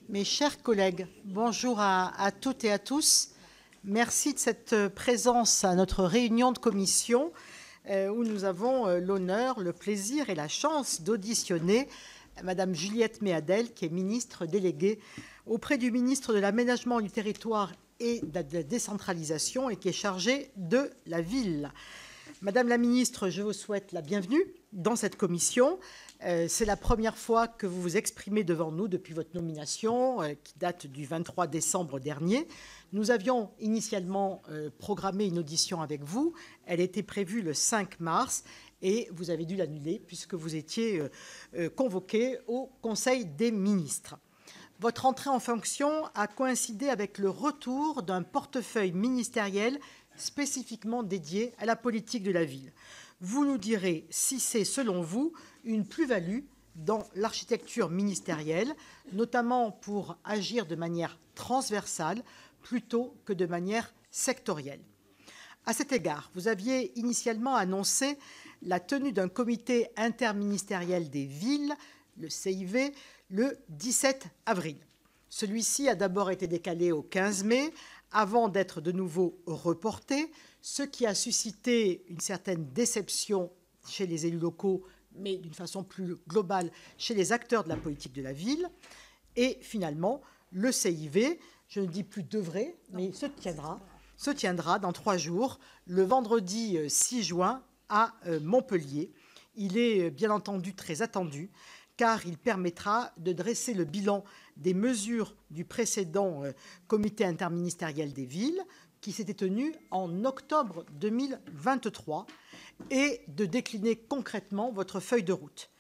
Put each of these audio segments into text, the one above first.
Mes chers collègues, bonjour à toutes et à tous. Merci de cette présence à notre réunion de commission où nous avons l'honneur, le plaisir et la chance d'auditionner Madame Juliette Méadel, qui est ministre déléguée auprès du ministre de l'Aménagement du territoire et de la décentralisation et qui est chargée de la ville. Madame la ministre, je vous souhaite la bienvenue dans cette commission. C'est la première fois que vous vous exprimez devant nous depuis votre nomination, qui date du 23 décembre dernier. Nous avions initialement programmé une audition avec vous. Elle était prévue le 5 mars et vous avez dû l'annuler puisque vous étiez convoqué au Conseil des ministres. Votre entrée en fonction a coïncidé avec le retour d'un portefeuille ministériel spécifiquement dédié à la politique de la ville. Vous nous direz si c'est, selon vous, une plus-value dans l'architecture ministérielle, notamment pour agir de manière transversale plutôt que de manière sectorielle. À cet égard, vous aviez initialement annoncé la tenue d'un comité interministériel des villes, le CIV, le 17 avril. Celui-ci a d'abord été décalé au 15 mai, avant d'être de nouveau reporté, ce qui a suscité une certaine déception chez les élus locaux, mais d'une façon plus globale chez les acteurs de la politique de la ville. Et finalement, le CIV, je ne dis plus devrait, mais se tiendra dans 3 jours, le vendredi 6 juin à Montpellier. Il est bien entendu très attendu, car il permettra de dresser le bilan des mesures du précédent comité interministériel des villes, qui s'était tenu en octobre 2023, et de décliner concrètement votre feuille de route.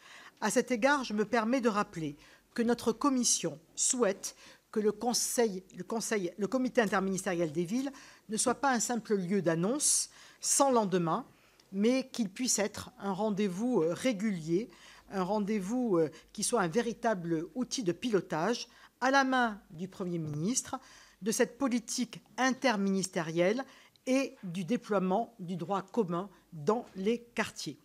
À cet égard, je me permets de rappeler que notre commission souhaite que le comité interministériel des villes ne soit pas un simple lieu d'annonce sans lendemain, mais qu'il puisse être un rendez-vous régulier, un rendez-vous qui soit un véritable outil de pilotage à la main du Premier ministre, de cette politique interministérielle et du déploiement du droit commun dans les quartiers.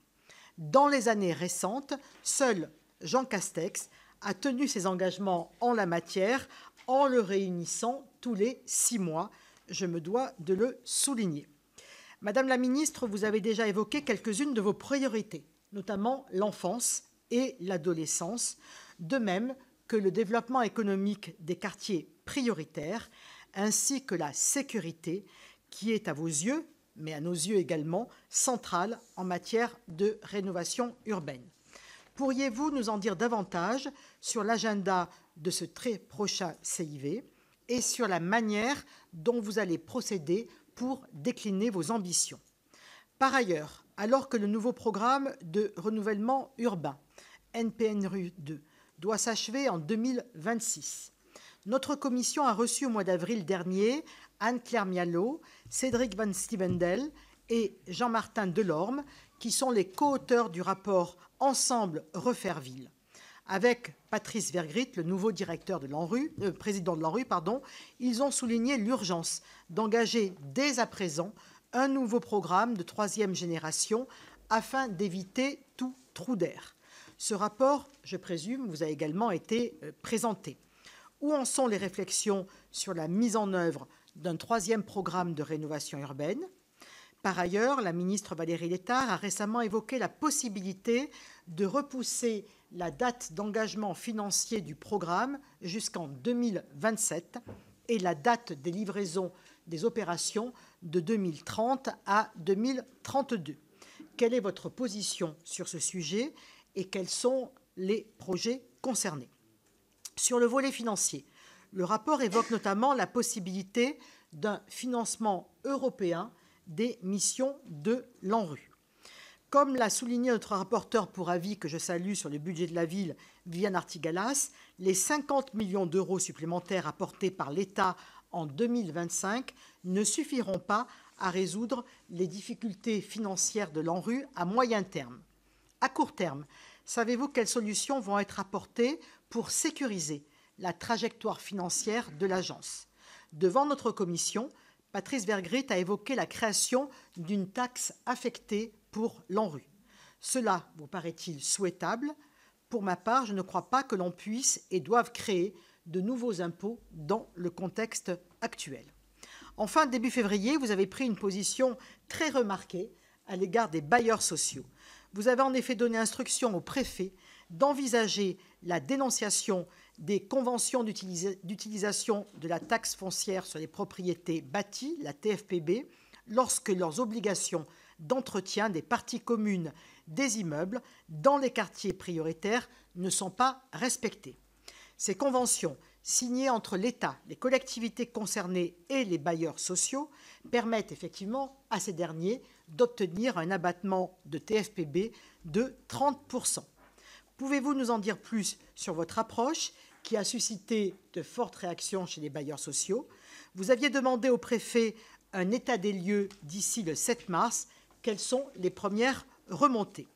Dans les années récentes, seul Jean Castex a tenu ses engagements en la matière en le réunissant tous les 6 mois. Je me dois de le souligner. Madame la ministre, vous avez déjà évoqué quelques-unes de vos priorités, notamment l'enfance et l'adolescence, de même que le développement économique des quartiers prioritaires, ainsi que la sécurité, qui est à vos yeux, mais à nos yeux également, centrale en matière de rénovation urbaine. Pourriez-vous nous en dire davantage sur l'agenda de ce très prochain CIV et sur la manière dont vous allez procéder pour décliner vos ambitions? Par ailleurs, alors que le nouveau programme de renouvellement urbain, NPNRU 2, doit s'achever en 2026, notre commission a reçu au mois d'avril dernier Anne-Claire Mialot, Cédric Van Stevendel et Jean-Martin Delorme, qui sont les co-auteurs du rapport Ensemble refaire ville. Avec Patrice Vergrit, le nouveau directeur de président de l'ANRU, ils ont souligné l'urgence d'engager dès à présent un nouveau programme de 3e génération afin d'éviter tout trou d'air. Ce rapport, je présume, vous a également été présenté. Où en sont les réflexions sur la mise en œuvre d'un 3e programme de rénovation urbaine? Par ailleurs, la ministre Valérie Létard a récemment évoqué la possibilité de repousser la date d'engagement financier du programme jusqu'en 2027 et la date des livraisons des opérations de 2030 à 2032. Quelle est votre position sur ce sujet et quels sont les projets concernés? Sur le volet financier, le rapport évoque notamment la possibilité d'un financement européen des missions de l'ANRU. Comme l'a souligné notre rapporteur pour avis, que je salue, sur le budget de la ville, Viviane Artigalas, les 50 millions d'euros supplémentaires apportés par l'État en 2025 ne suffiront pas à résoudre les difficultés financières de l'ANRU à moyen terme. À court terme, savez-vous quelles solutions vont être apportées pour sécuriser la trajectoire financière de l'agence? Devant notre commission, Patrice Vergrit a évoqué la création d'une taxe affectée pour l'ANRU. Cela vous paraît-il souhaitable? Pour ma part, je ne crois pas que l'on puisse et doive créer de nouveaux impôts dans le contexte actuel. Enfin, début février, vous avez pris une position très remarquée à l'égard des bailleurs sociaux. Vous avez en effet donné instruction au préfet d'envisager la dénonciation des conventions d'utilisation de la taxe foncière sur les propriétés bâties, la TFPB, lorsque leurs obligations d'entretien des parties communes des immeubles dans les quartiers prioritaires ne sont pas respectées. Ces conventions, signées entre l'État, les collectivités concernées et les bailleurs sociaux, permettent effectivement à ces derniers d'obtenir un abattement de TFPB de 30%. Pouvez-vous nous en dire plus sur votre approche qui a suscité de fortes réactions chez les bailleurs sociaux? Vous aviez demandé au préfet un état des lieux d'ici le 7 mars. Quelles sont les premières remontées?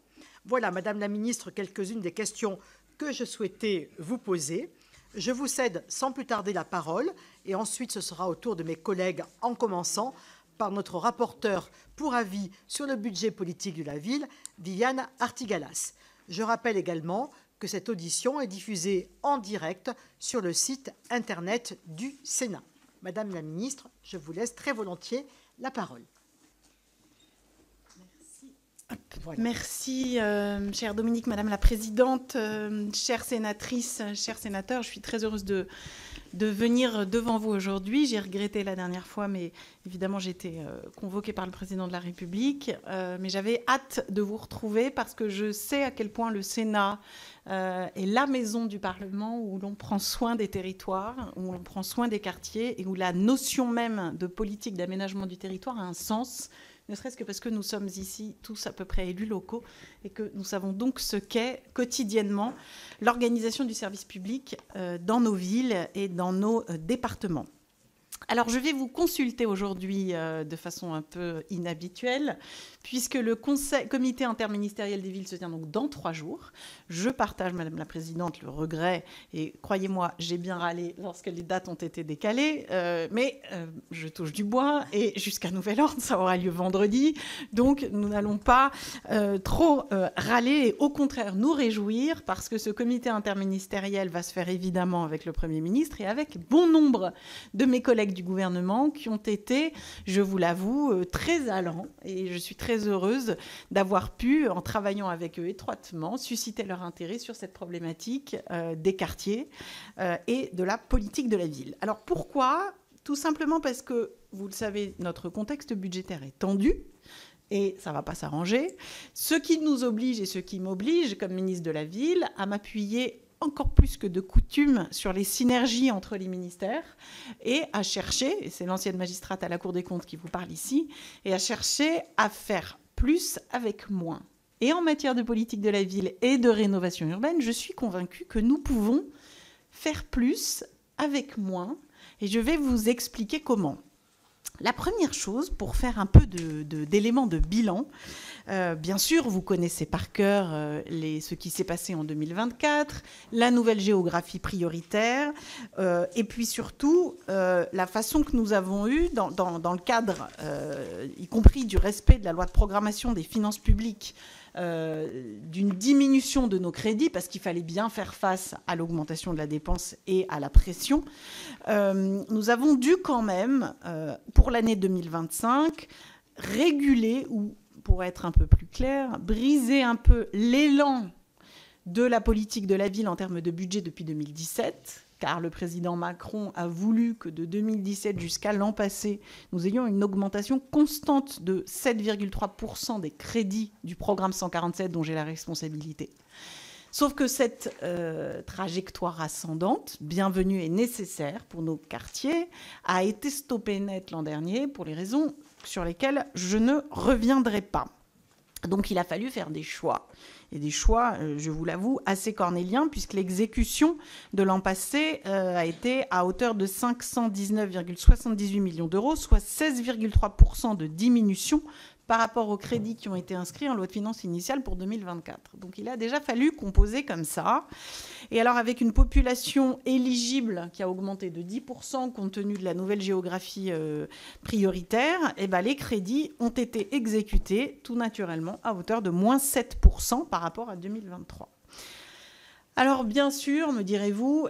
Voilà, Madame la Ministre, quelques-unes des questions que je souhaitais vous poser. Je vous cède sans plus tarder la parole et ensuite ce sera au tour de mes collègues, en commençant par notre rapporteur pour avis sur le budget politique de la ville, Viviane Artigalas. Je rappelle également que cette audition est diffusée en direct sur le site internet du Sénat. Madame la Ministre, je vous laisse très volontiers la parole. Voilà. Merci, chère Dominique, Madame la Présidente, chères sénatrices, chers sénateurs. Je suis très heureuse de venir devant vous aujourd'hui. J'ai regretté la dernière fois, mais évidemment, j'ai été convoquée par le Président de la République. Mais j'avais hâte de vous retrouver parce que je sais à quel point le Sénat est la maison du Parlement où l'on prend soin des territoires, où l'on prend soin des quartiers et où la notion même de politique d'aménagement du territoire a un sens, ne serait-ce que parce que nous sommes ici tous à peu près élus locaux et que nous savons donc ce qu'est quotidiennement l'organisation du service public dans nos villes et dans nos départements. Alors, je vais vous consulter aujourd'hui de façon un peu inhabituelle, puisque le comité interministériel des villes se tient donc dans 3 jours. Je partage, Madame la Présidente, le regret, et croyez-moi, j'ai bien râlé lorsque les dates ont été décalées, mais je touche du bois, et jusqu'à nouvel ordre, ça aura lieu vendredi, donc nous n'allons pas trop râler, et au contraire nous réjouir, parce que ce comité interministériel va se faire évidemment avec le Premier ministre et avec bon nombre de mes collègues du gouvernement qui ont été, je vous l'avoue, très allants, et je suis très heureuse d'avoir pu, en travaillant avec eux étroitement, susciter leur intérêt sur cette problématique des quartiers et de la politique de la ville. Alors pourquoi? Tout simplement parce que, vous le savez, notre contexte budgétaire est tendu, et ça ne va pas s'arranger, ce qui nous oblige et ce qui m'oblige, comme ministre de la Ville, à m'appuyer encore plus que de coutume sur les synergies entre les ministères et à chercher, et c'est l'ancienne magistrate à la Cour des comptes qui vous parle ici, et à chercher à faire plus avec moins. Et en matière de politique de la ville et de rénovation urbaine, je suis convaincue que nous pouvons faire plus avec moins, et je vais vous expliquer comment. La première chose, pour faire un peu d'éléments de bilan, bien sûr, vous connaissez par cœur ce qui s'est passé en 2024, la nouvelle géographie prioritaire, et puis surtout la façon que nous avons eue dans le cadre, y compris du respect de la loi de programmation des finances publiques, d'une diminution de nos crédits, parce qu'il fallait bien faire face à l'augmentation de la dépense et à la pression, nous avons dû quand même, pour l'année 2025, réguler, ou pour être un peu plus clair, briser un peu l'élan de la politique de la ville en termes de budget depuis 2017, car le président Macron a voulu que de 2017 jusqu'à l'an passé, nous ayons une augmentation constante de 7,3% des crédits du programme 147 dont j'ai la responsabilité. Sauf que cette trajectoire ascendante, bienvenue et nécessaire pour nos quartiers, a été stoppée net l'an dernier pour les raisons sur lesquelles je ne reviendrai pas. Donc il a fallu faire des choix. Et des choix, je vous l'avoue, assez cornéliens, puisque l'exécution de l'an passé a été à hauteur de 519,78 millions d'euros, soit 16,3% de diminution par rapport aux crédits qui ont été inscrits en loi de finances initiale pour 2024. Donc il a déjà fallu composer comme ça. Et alors avec une population éligible qui a augmenté de 10% compte tenu de la nouvelle géographie prioritaire, eh ben, les crédits ont été exécutés tout naturellement à hauteur de moins 7% par rapport à 2023. Alors bien sûr, me direz-vous,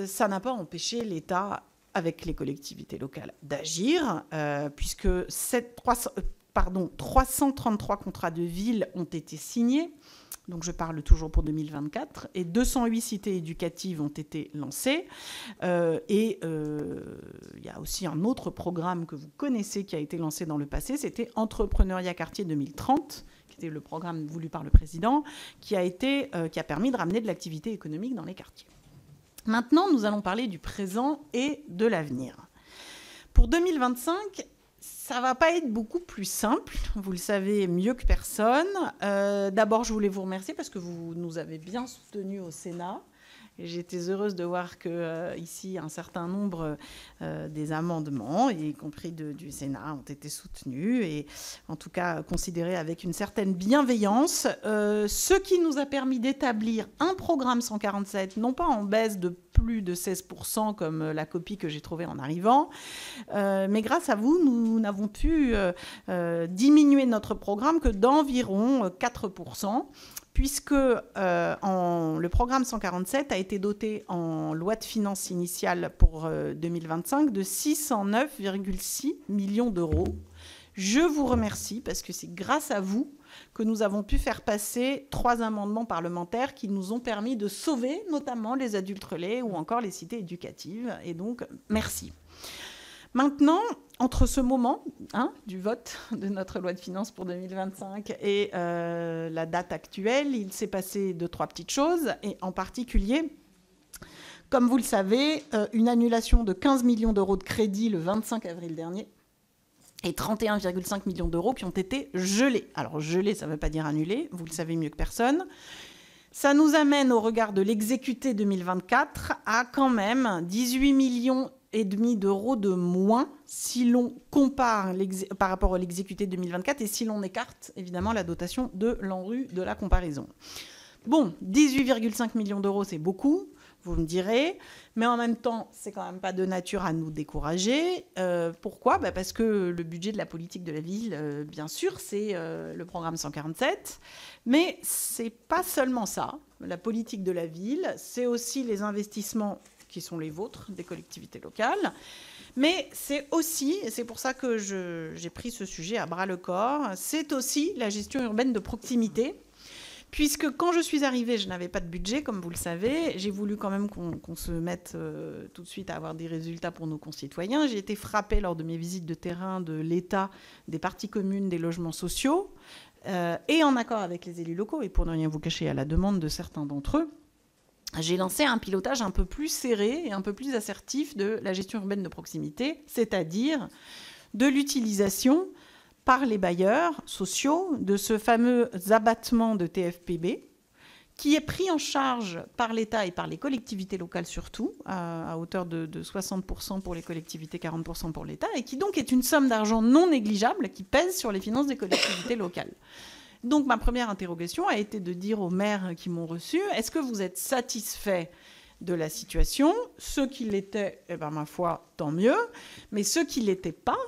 ça n'a pas empêché l'État avec les collectivités locales d'agir, puisque 333 contrats de ville ont été signés, donc je parle toujours pour 2024, et 208 cités éducatives ont été lancées. Il y a aussi un autre programme que vous connaissez qui a été lancé dans le passé, c'était Entrepreneuriat Quartier 2030, qui était le programme voulu par le président, qui a permis de ramener de l'activité économique dans les quartiers. Maintenant, nous allons parler du présent et de l'avenir. Pour 2025, ça ne va pas être beaucoup plus simple, vous le savez mieux que personne. D'abord, je voulais vous remercier parce que vous nous avez bien soutenus au Sénat. Et j'étais heureuse de voir qu'ici, un certain nombre des amendements, y compris du Sénat, ont été soutenus et en tout cas considérés avec une certaine bienveillance, ce qui nous a permis d'établir un programme 147, non pas en baisse de plus de 16% comme la copie que j'ai trouvée en arrivant, mais grâce à vous, nous n'avons pu diminuer notre programme que d'environ 4%. Puisque le programme 147 a été doté en loi de finances initiale pour 2025 de 609,6 millions d'euros. Je vous remercie parce que c'est grâce à vous que nous avons pu faire passer 3 amendements parlementaires qui nous ont permis de sauver notamment les adultes relais ou encore les cités éducatives. Et donc, merci. Maintenant, entre ce moment du vote de notre loi de finances pour 2025 et la date actuelle, il s'est passé 2-3 petites choses, et en particulier, comme vous le savez, une annulation de 15 millions d'euros de crédit le 25 avril dernier et 31,5 millions d'euros qui ont été gelés. Alors, gelés, ça ne veut pas dire annulés, vous le savez mieux que personne. Ça nous amène, au regard de l'exécuté 2024, à quand même 18 millions et demi d'euros de moins si l'on compare par rapport à l'exécuté 2024 et si l'on écarte évidemment la dotation de l'ANRU de la comparaison. Bon, 18,5 millions d'euros, c'est beaucoup, vous me direz, mais en même temps, c'est quand même pas de nature à nous décourager. Pourquoi ? Parce que le budget de la politique de la ville, bien sûr, c'est le programme 147, mais c'est pas seulement ça. La politique de la ville, c'est aussi les investissements qui sont les vôtres, des collectivités locales. Mais c'est aussi, et c'est pour ça que j'ai pris ce sujet à bras-le-corps, c'est aussi la gestion urbaine de proximité, puisque quand je suis arrivée, je n'avais pas de budget, comme vous le savez. J'ai voulu quand même qu'on se mette tout de suite à avoir des résultats pour nos concitoyens. J'ai été frappée lors de mes visites de terrain de l'État, des parties communes, des logements sociaux, et en accord avec les élus locaux, et pour ne rien vous cacher, à la demande de certains d'entre eux, j'ai lancé un pilotage un peu plus serré et un peu plus assertif de la gestion urbaine de proximité, c'est-à-dire de l'utilisation par les bailleurs sociaux de ce fameux abattement de TFPB qui est pris en charge par l'État et par les collectivités locales surtout, à hauteur de 60% pour les collectivités, 40% pour l'État, et qui donc est une somme d'argent non négligeable qui pèse sur les finances des collectivités locales. Donc ma première interrogation a été de dire aux maires qui m'ont reçu, est-ce que vous êtes satisfaits de la situation ? Ceux qui l'étaient, ma foi, tant mieux, mais ceux qui ne l'étaient pas,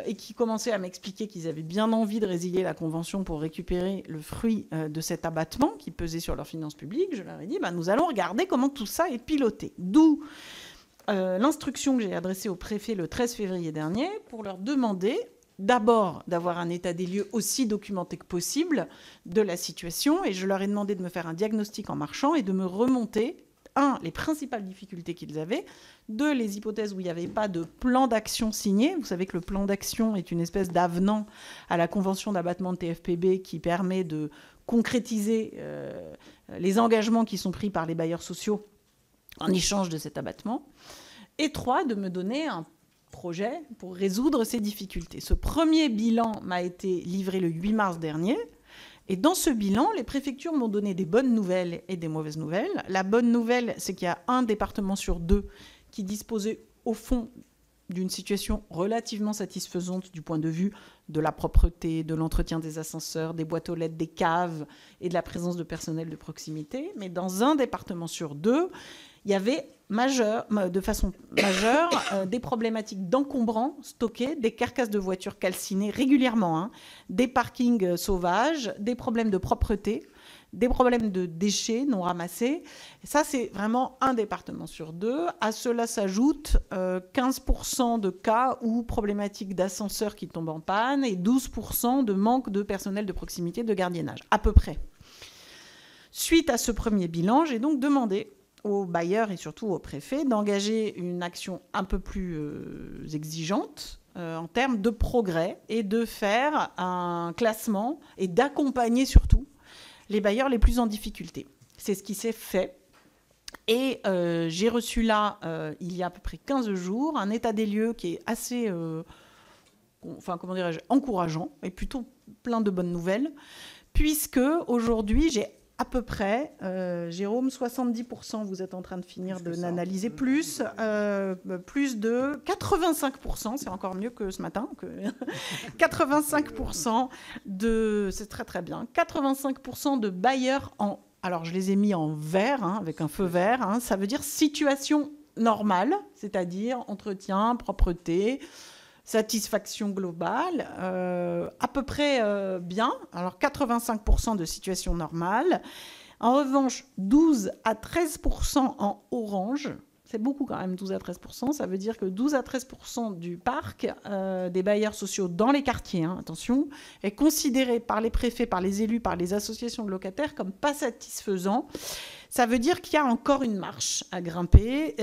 et qui commençaient à m'expliquer qu'ils avaient bien envie de résilier la convention pour récupérer le fruit de cet abattement qui pesait sur leurs finances publiques, je leur ai dit, nous allons regarder comment tout ça est piloté. D'où l'instruction que j'ai adressée au préfet le 13 février dernier pour leur demander d'abord d'avoir un état des lieux aussi documenté que possible de la situation, et je leur ai demandé de me faire un diagnostic en marchant et de me remonter, les principales difficultés qu'ils avaient, les hypothèses où il n'y avait pas de plan d'action signé. Vous savez que le plan d'action est une espèce d'avenant à la convention d'abattement de TFPB qui permet de concrétiser les engagements qui sont pris par les bailleurs sociaux en échange de cet abattement. Et 3, de me donner un projet pour résoudre ces difficultés. Ce premier bilan m'a été livré le 8 mars dernier. Et dans ce bilan, les préfectures m'ont donné des bonnes nouvelles et des mauvaises nouvelles. La bonne nouvelle, c'est qu'il y a un département sur 2 qui disposait, au fond, d'une situation relativement satisfaisante du point de vue de la propreté, de l'entretien des ascenseurs, des boîtes aux lettres, des caves et de la présence de personnel de proximité. Mais dans un département sur 2, il y avait de façon majeure des problématiques d'encombrants stockés, des carcasses de voitures calcinées régulièrement, des parkings sauvages, des problèmes de propreté, des problèmes de déchets non ramassés. Et ça, c'est vraiment un département sur 2. À cela s'ajoute 15% de cas ou problématiques d'ascenseurs qui tombent en panne et 12% de manque de personnel de proximité de gardiennage, à peu près. Suite à ce premier bilan, j'ai donc demandé aux bailleurs et surtout aux préfets d'engager une action un peu plus exigeante en termes de progrès et de faire un classement et d'accompagner surtout les bailleurs les plus en difficulté. C'est ce qui s'est fait. Et j'ai reçu là, il y a à peu près 15 jours, un état des lieux qui est assez encourageant et plutôt plein de bonnes nouvelles, puisque aujourd'hui, j'ai à peu près, Jérôme, 70%, vous êtes en train de finir d'analyser, plus de 85%, c'est encore mieux que ce matin, 85% c'est très très bien, 85% de bailleurs alors je les ai mis en vert, avec un feu vert, ça veut dire situation normale, c'est-à-dire entretien, propreté, satisfaction globale, à peu près bien. Alors 85% de situation normale. En revanche, 12 à 13% en orange. C'est beaucoup quand même, 12 à 13%. Ça veut dire que 12 à 13% du parc des bailleurs sociaux dans les quartiers, attention, est considéré par les préfets, par les élus, par les associations de locataires comme pas satisfaisant. Ça veut dire qu'il y a encore une marche à grimper.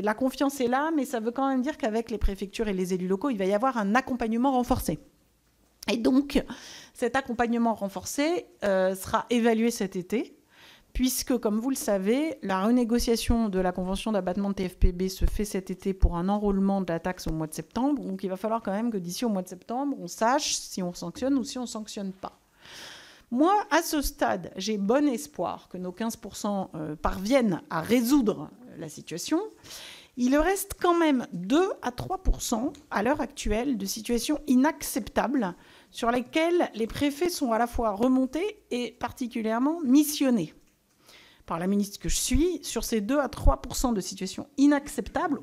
La confiance est là, mais ça veut quand même dire qu'avec les préfectures et les élus locaux, il va y avoir un accompagnement renforcé. Et donc, cet accompagnement renforcé sera évalué cet été, puisque, comme vous le savez, la renégociation de la convention d'abattement de TFPB se fait cet été pour un enrôlement de la taxe au mois de septembre. Donc, il va falloir quand même que d'ici au mois de septembre, on sache si on sanctionne ou si on ne sanctionne pas. Moi, à ce stade, j'ai bon espoir que nos 15% parviennent à résoudre la situation. Il reste quand même 2 à 3% à l'heure actuelle de situations inacceptables sur lesquelles les préfets sont à la fois remontés et particulièrement missionnés par la ministre que je suis. Sur ces 2 à 3% de situations inacceptables,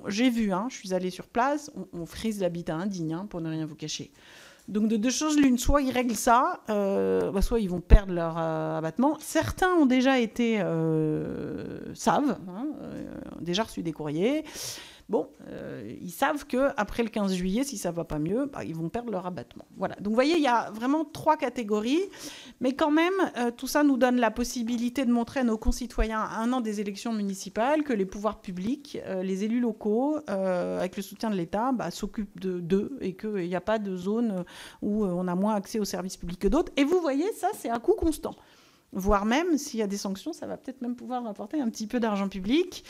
j'ai vu, je suis allée sur place, on frise l'habitat indigne, pour ne rien vous cacher. Donc de deux choses l'une, soit ils règlent ça, soit ils vont perdre leur abattement. Certains ont déjà été savent, déjà reçu des courriers. Bon, ils savent qu'après le 15 juillet, si ça ne va pas mieux, ils vont perdre leur abattement. Voilà. Donc vous voyez, il y a vraiment 3 catégories. Mais quand même, tout ça nous donne la possibilité de montrer à nos concitoyens à 1 an des élections municipales que les pouvoirs publics, les élus locaux, avec le soutien de l'État, s'occupent d'eux et qu'il n'y a pas de zone où on a moins accès aux services publics que d'autres. Et vous voyez, ça, c'est un coût constant. Voire même, s'il y a des sanctions, ça va peut-être même pouvoir apporter un petit peu d'argent public.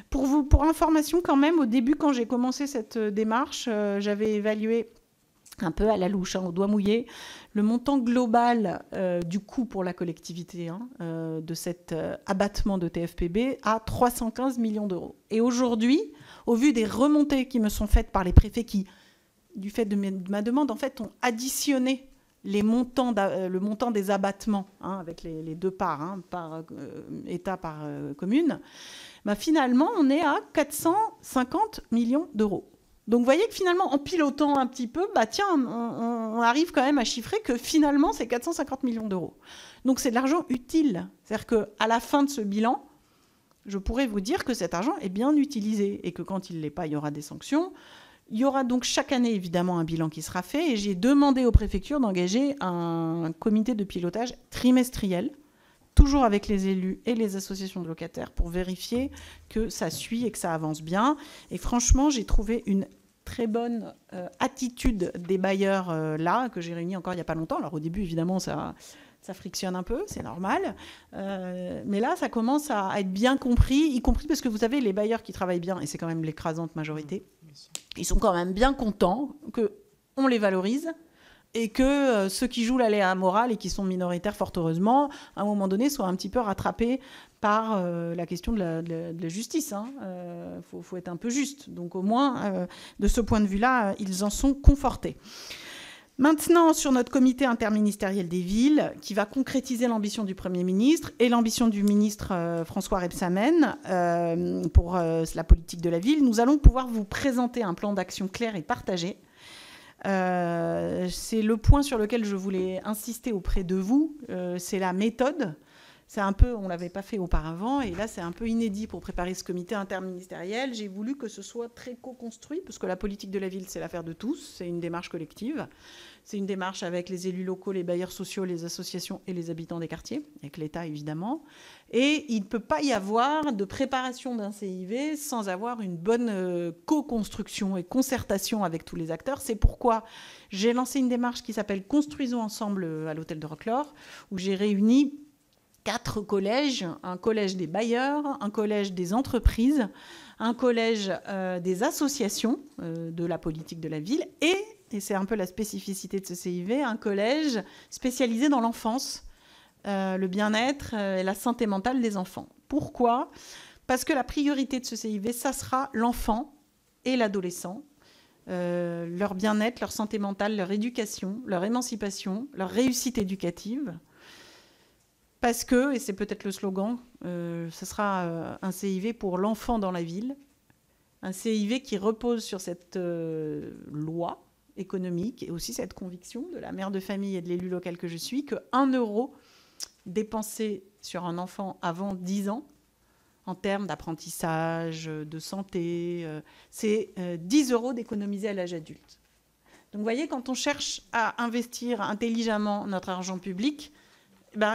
Pour information quand même, au début, quand j'ai commencé cette démarche, j'avais évalué un peu à la louche, au doigt mouillé, le montant global du coût pour la collectivité de cet abattement de TFPB à 315 millions d'euros. Et aujourd'hui, au vu des remontées qui me sont faites par les préfets qui, du fait de ma demande, en fait, ont additionné le montant des abattements, avec les 2 parts, par État, par commune, finalement, on est à 450 millions d'euros. Donc, vous voyez que finalement, en pilotant un petit peu, on arrive quand même à chiffrer que finalement, c'est 450 millions d'euros. Donc, c'est de l'argent utile. C'est-à-dire qu'à la fin de ce bilan, je pourrais vous dire que cet argent est bien utilisé et que quand il ne l'est pas, il y aura des sanctions. Il y aura donc chaque année, évidemment, un bilan qui sera fait. Et j'ai demandé aux préfectures d'engager un comité de pilotage trimestriel, toujours avec les élus et les associations de locataires, pour vérifier que ça suit et que ça avance bien. Et franchement, j'ai trouvé une très bonne attitude des bailleurs là, que j'ai réunis encore il n'y a pas longtemps. Alors au début, évidemment, ça frictionne un peu, c'est normal. Mais là, ça commence à être bien compris, y compris parce que vous savez, les bailleurs qui travaillent bien, et c'est quand même l'écrasante majorité, ils sont quand même bien contents qu'on les valorise et que ceux qui jouent l'aléa morale et qui sont minoritaires, fort heureusement, à un moment donné, soient un petit peu rattrapés par la question de la justice. Faut être un peu juste. Donc au moins, de ce point de vue-là, ils en sont confortés. Maintenant, sur notre comité interministériel des villes, qui va concrétiser l'ambition du Premier ministre et l'ambition du ministre François Rebsamen pour la politique de la ville, nous allons pouvoir vous présenter un plan d'action clair et partagé C'est le point sur lequel je voulais insister auprès de vous, c'est la méthode. C'est un peu, on ne l'avait pas fait auparavant, et là c'est un peu inédit pour préparer ce comité interministériel. J'ai voulu que ce soit très co-construit, parce que la politique de la ville, c'est l'affaire de tous, c'est une démarche collective. C'est une démarche avec les élus locaux, les bailleurs sociaux, les associations et les habitants des quartiers, avec l'État évidemment. Et il ne peut pas y avoir de préparation d'un CIV sans avoir une bonne co-construction et concertation avec tous les acteurs. C'est pourquoi j'ai lancé une démarche qui s'appelle « Construisons ensemble » à l'hôtel de Roquelaure, où j'ai réuni 4 collèges, un collège des bailleurs, un collège des entreprises, un collège des associations de la politique de la ville et c'est un peu la spécificité de ce CIV, un collège spécialisé dans l'enfance, le bien-être et la santé mentale des enfants. Pourquoi ? Parce que la priorité de ce CIV, ça sera l'enfant et l'adolescent, leur bien-être, leur santé mentale, leur éducation, leur émancipation, leur réussite éducative. Parce que, et c'est peut-être le slogan, ce sera un CIV pour l'enfant dans la ville, un CIV qui repose sur cette loi économique et aussi cette conviction de la mère de famille et de l'élu local que je suis, que 1 euro dépensé sur un enfant avant 10 ans, en termes d'apprentissage, de santé, c'est 10 euros d'économiser à l'âge adulte. Donc vous voyez, quand on cherche à investir intelligemment notre argent public,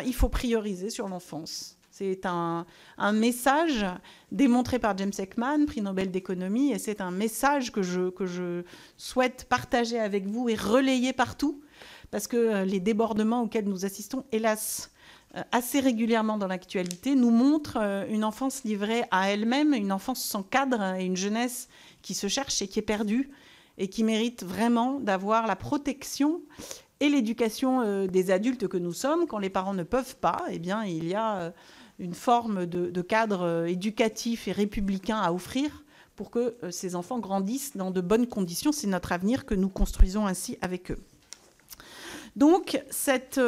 il faut prioriser sur l'enfance. C'est un message démontré par James Heckman, prix Nobel d'économie, et c'est un message que je souhaite partager avec vous et relayer partout, parce que les débordements auxquels nous assistons, hélas, assez régulièrement dans l'actualité, nous montrent une enfance livrée à elle-même, une enfance sans cadre et une jeunesse qui se cherche et qui est perdue et qui mérite vraiment d'avoir la protection et l'éducation des adultes que nous sommes. Quand les parents ne peuvent pas, eh bien, il y a une forme de cadre éducatif et républicain à offrir pour que ces enfants grandissent dans de bonnes conditions. C'est notre avenir que nous construisons ainsi avec eux. Donc, cette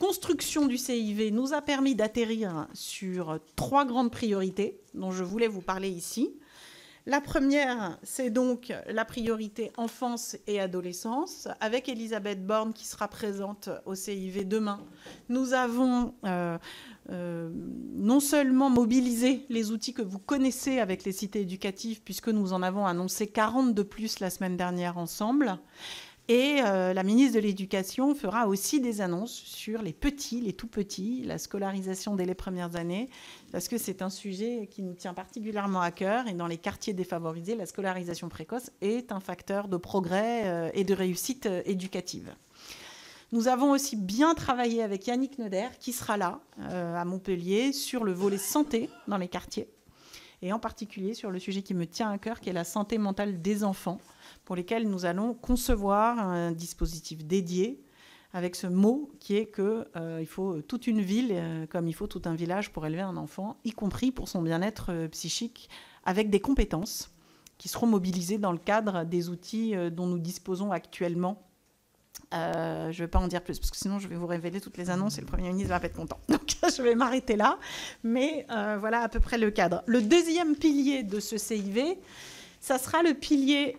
construction du CIV nous a permis d'atterrir sur 3 grandes priorités dont je voulais vous parler ici. La première, c'est donc la priorité enfance et adolescence. Avec Elisabeth Borne qui sera présente au CIV demain, nous avons non seulement mobilisé les outils que vous connaissez avec les cités éducatives, puisque nous en avons annoncé 40 de plus la semaine dernière ensemble, et la ministre de l'Éducation fera aussi des annonces sur les petits, les tout petits, la scolarisation dès les premières années, parce que c'est un sujet qui nous tient particulièrement à cœur. Et dans les quartiers défavorisés, la scolarisation précoce est un facteur de progrès et de réussite éducative. Nous avons aussi bien travaillé avec Yannick Neuder, qui sera là, à Montpellier, sur le volet santé dans les quartiers, et en particulier sur le sujet qui me tient à cœur, qui est la santé mentale des enfants, pour lesquels nous allons concevoir un dispositif dédié avec ce mot qui est qu'il faut toute une ville comme il faut tout un village pour élever un enfant, y compris pour son bien-être psychique, avec des compétences qui seront mobilisées dans le cadre des outils dont nous disposons actuellement. Je ne vais pas en dire plus, parce que sinon je vais vous révéler toutes les annonces et le Premier ministre va pas être content. Donc je vais m'arrêter là, mais voilà à peu près le cadre. Le deuxième pilier de ce CIV, ça sera le pilier,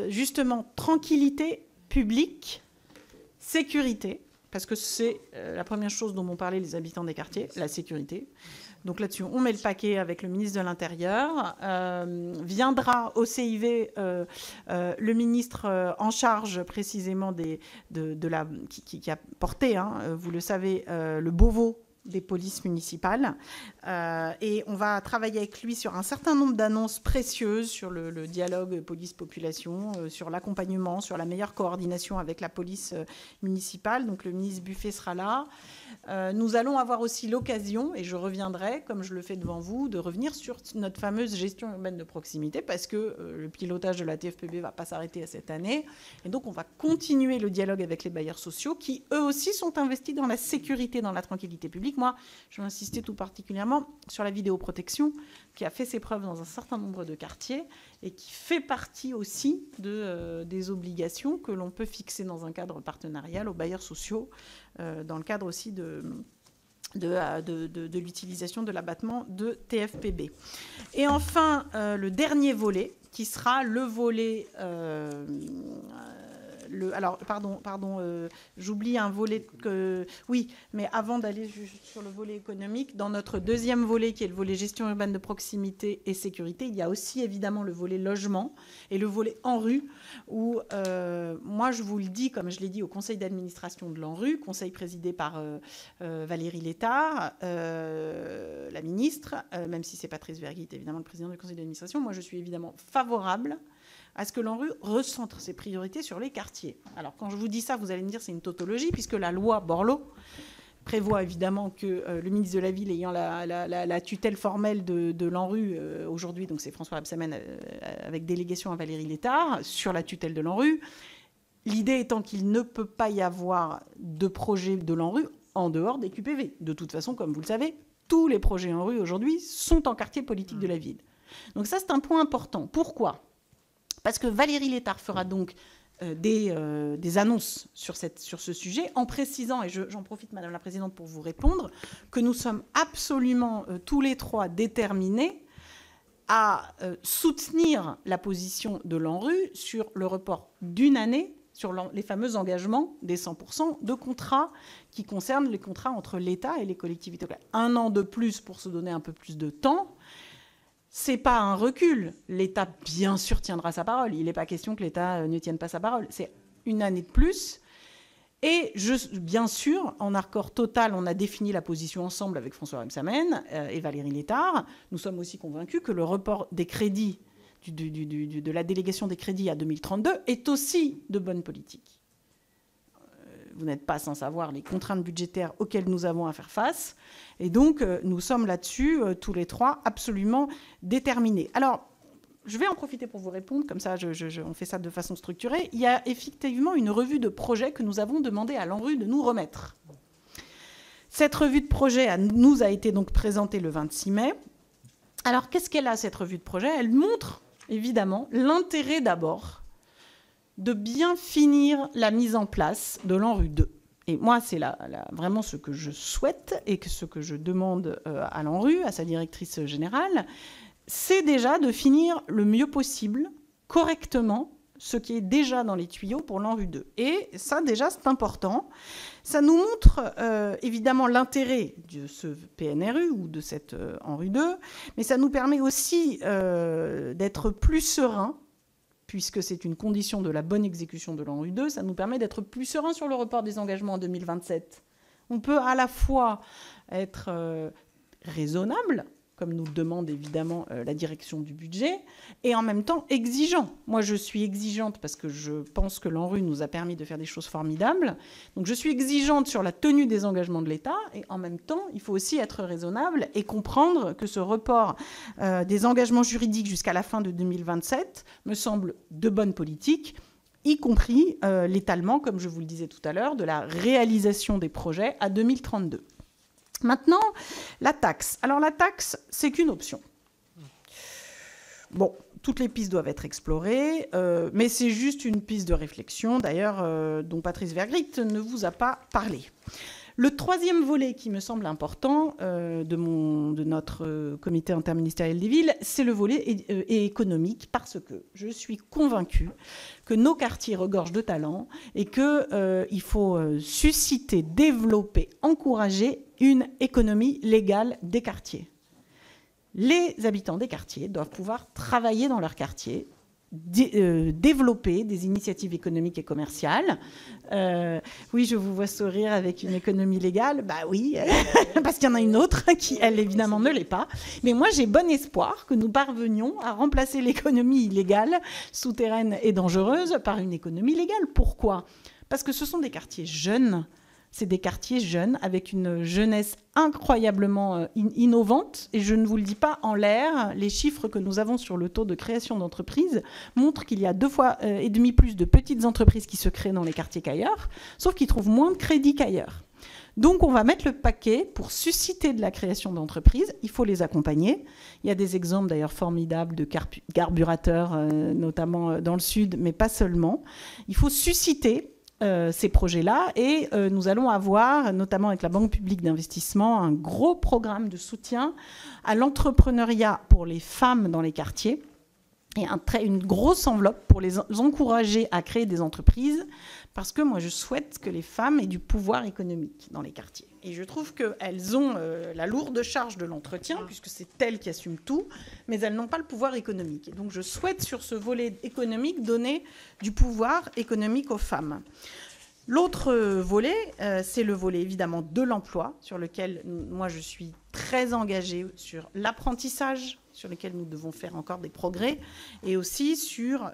justement, tranquillité publique, sécurité, parce que c'est la première chose dont m'ont parlé les habitants des quartiers, la sécurité. Donc là-dessus, on met le paquet avec le ministre de l'Intérieur. Viendra au CIV le ministre en charge précisément qui a porté, vous le savez, le Beauvau des polices municipales. Et on va travailler avec lui sur un certain nombre d'annonces précieuses sur le dialogue police-population, sur l'accompagnement, sur la meilleure coordination avec la police municipale. Donc le ministre Buffet sera là. Nous allons avoir aussi l'occasion, et je reviendrai, comme je le fais devant vous, de revenir sur notre fameuse gestion urbaine de proximité, parce que le pilotage de la TFPB ne va pas s'arrêter à cette année. Et donc on va continuer le dialogue avec les bailleurs sociaux qui, eux aussi, sont investis dans la sécurité, dans la tranquillité publique. Moi, je vais insister tout particulièrement sur la vidéoprotection qui a fait ses preuves dans un certain nombre de quartiers et qui fait partie aussi des obligations que l'on peut fixer dans un cadre partenarial aux bailleurs sociaux, dans le cadre aussi de l'utilisation de l'abattement de TFPB. Et enfin, le dernier volet, qui sera le volet alors, pardon, j'oublie un volet oui, mais avant d'aller sur le volet économique, dans notre deuxième volet, qui est le volet gestion urbaine de proximité et sécurité, il y a aussi évidemment le volet logement et le volet ANRU, où moi, je vous le dis, comme je l'ai dit au conseil d'administration de l'ANRU, conseil présidé par Valérie Létard, la ministre, même si c'est Patrice Vergrit, évidemment, le président du conseil d'administration, moi, je suis évidemment favorable à ce que l'ANRU recentre ses priorités sur les quartiers. Alors, quand je vous dis ça, vous allez me dire c'est une tautologie, puisque la loi Borloo prévoit évidemment que le ministre de la Ville ayant la tutelle formelle de l'ANRU aujourd'hui, donc c'est François Rebsamen avec délégation à Valérie Létard, sur la tutelle de l'ANRU, l'idée étant qu'il ne peut pas y avoir de projet de l'ANRU en dehors des QPV. De toute façon, comme vous le savez, tous les projets ANRU aujourd'hui sont en quartier politique de la ville. Donc ça, c'est un point important. Pourquoi ? Parce que Valérie Létard fera donc des annonces sur ce sujet, en précisant, et j'en profite, Madame la Présidente, pour vous répondre, que nous sommes absolument tous les trois déterminés à soutenir la position de l'ANRU sur le report d'une année sur les fameux engagements des 100% de contrats qui concernent les contrats entre l'État et les collectivités locales. Un an de plus pour se donner un peu plus de temps. C'est pas un recul. L'État, bien sûr, tiendra sa parole. Il n'est pas question que l'État ne tienne pas sa parole. C'est une année de plus. Et bien sûr, en accord total, on a défini la position ensemble avec François Rebsamen et Valérie Létard. Nous sommes aussi convaincus que le report des crédits, de la délégation des crédits à 2032 est aussi de bonne politique. Vous n'êtes pas sans savoir les contraintes budgétaires auxquelles nous avons à faire face. Et donc, nous sommes là-dessus, tous les trois, absolument déterminés. Alors, je vais en profiter pour vous répondre, comme ça, on fait ça de façon structurée. Il y a effectivement une revue de projet que nous avons demandé à l'ANRU de nous remettre. Cette revue de projet nous a été donc présentée le 26 mai. Alors, qu'est-ce qu'elle a, cette revue de projet ? Elle montre, évidemment, l'intérêt d'abord de bien finir la mise en place de l'ANRU 2. Et moi, c'est vraiment ce que je souhaite et ce que je demande à l'ANRU, à sa directrice générale, c'est déjà de finir le mieux possible, correctement, ce qui est déjà dans les tuyaux pour l'ANRU 2. Et ça, déjà, c'est important. Ça nous montre évidemment l'intérêt de ce PNRU ou de cette ANRU 2, mais ça nous permet aussi d'être plus sereins, puisque c'est une condition de la bonne exécution de l'ANRU 2, ça nous permet d'être plus sereins sur le report des engagements en 2027. On peut à la fois être raisonnable, comme nous le demande évidemment la direction du budget, et en même temps exigeant. Moi, je suis exigeante parce que je pense que l'ANRU nous a permis de faire des choses formidables. Donc, je suis exigeante sur la tenue des engagements de l'État, et en même temps, il faut aussi être raisonnable et comprendre que ce report des engagements juridiques jusqu'à la fin de 2027 me semble de bonne politique, y compris l'étalement, comme je vous le disais tout à l'heure, de la réalisation des projets à 2032. Maintenant, la taxe. Alors la taxe, c'est qu'une option. Bon, toutes les pistes doivent être explorées, mais c'est juste une piste de réflexion, d'ailleurs, dont Patrice Vergrit ne vous a pas parlé. Le troisième volet qui me semble important de notre comité interministériel des villes, c'est le volet économique, parce que je suis convaincue que nos quartiers regorgent de talents et qu'il faut susciter, développer, encourager une économie légale des quartiers. Les habitants des quartiers doivent pouvoir travailler dans leur quartier, développer des initiatives économiques et commerciales. Oui, je vous vois sourire avec une économie légale. Bah oui, parce qu'il y en a une autre qui, elle, évidemment, ne l'est pas. Mais moi, j'ai bon espoir que nous parvenions à remplacer l'économie illégale, souterraine et dangereuse, par une économie légale. Pourquoi ? Parce que ce sont des quartiers jeunes. C'est des quartiers jeunes, avec une jeunesse incroyablement innovante. Et je ne vous le dis pas en l'air, les chiffres que nous avons sur le taux de création d'entreprises montrent qu'il y a 2,5 fois plus de petites entreprises qui se créent dans les quartiers qu'ailleurs, sauf qu'ils trouvent moins de crédits qu'ailleurs. Donc on va mettre le paquet pour susciter de la création d'entreprises. Il faut les accompagner. Il y a des exemples d'ailleurs formidables de carburateurs, notamment dans le Sud, mais pas seulement. Il faut susciter ces projets-là, et nous allons avoir, notamment avec la Banque publique d'investissement, un gros programme de soutien à l'entrepreneuriat pour les femmes dans les quartiers, et une grosse enveloppe pour les encourager à créer des entreprises, parce que moi, je souhaite que les femmes aient du pouvoir économique dans les quartiers. Et je trouve qu'elles ont la lourde charge de l'entretien, puisque c'est elles qui assument tout, mais elles n'ont pas le pouvoir économique. Et donc, je souhaite, sur ce volet économique, donner du pouvoir économique aux femmes. L'autre volet, c'est le volet évidemment de l'emploi, sur lequel moi je suis très engagée sur l'apprentissage, sur lequel nous devons faire encore des progrès, et aussi sur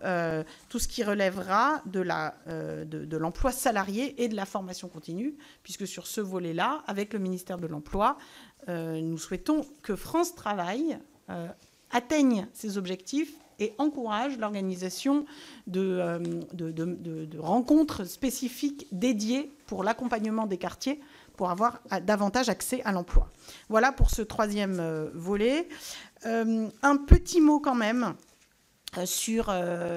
tout ce qui relèvera de l'emploi salarié et de la formation continue, puisque sur ce volet-là, avec le ministère de l'Emploi, nous souhaitons que France Travail atteigne ses objectifs et encourage l'organisation de rencontres spécifiques dédiées pour l'accompagnement des quartiers pour avoir davantage accès à l'emploi. Voilà pour ce troisième volet. Un petit mot quand même sur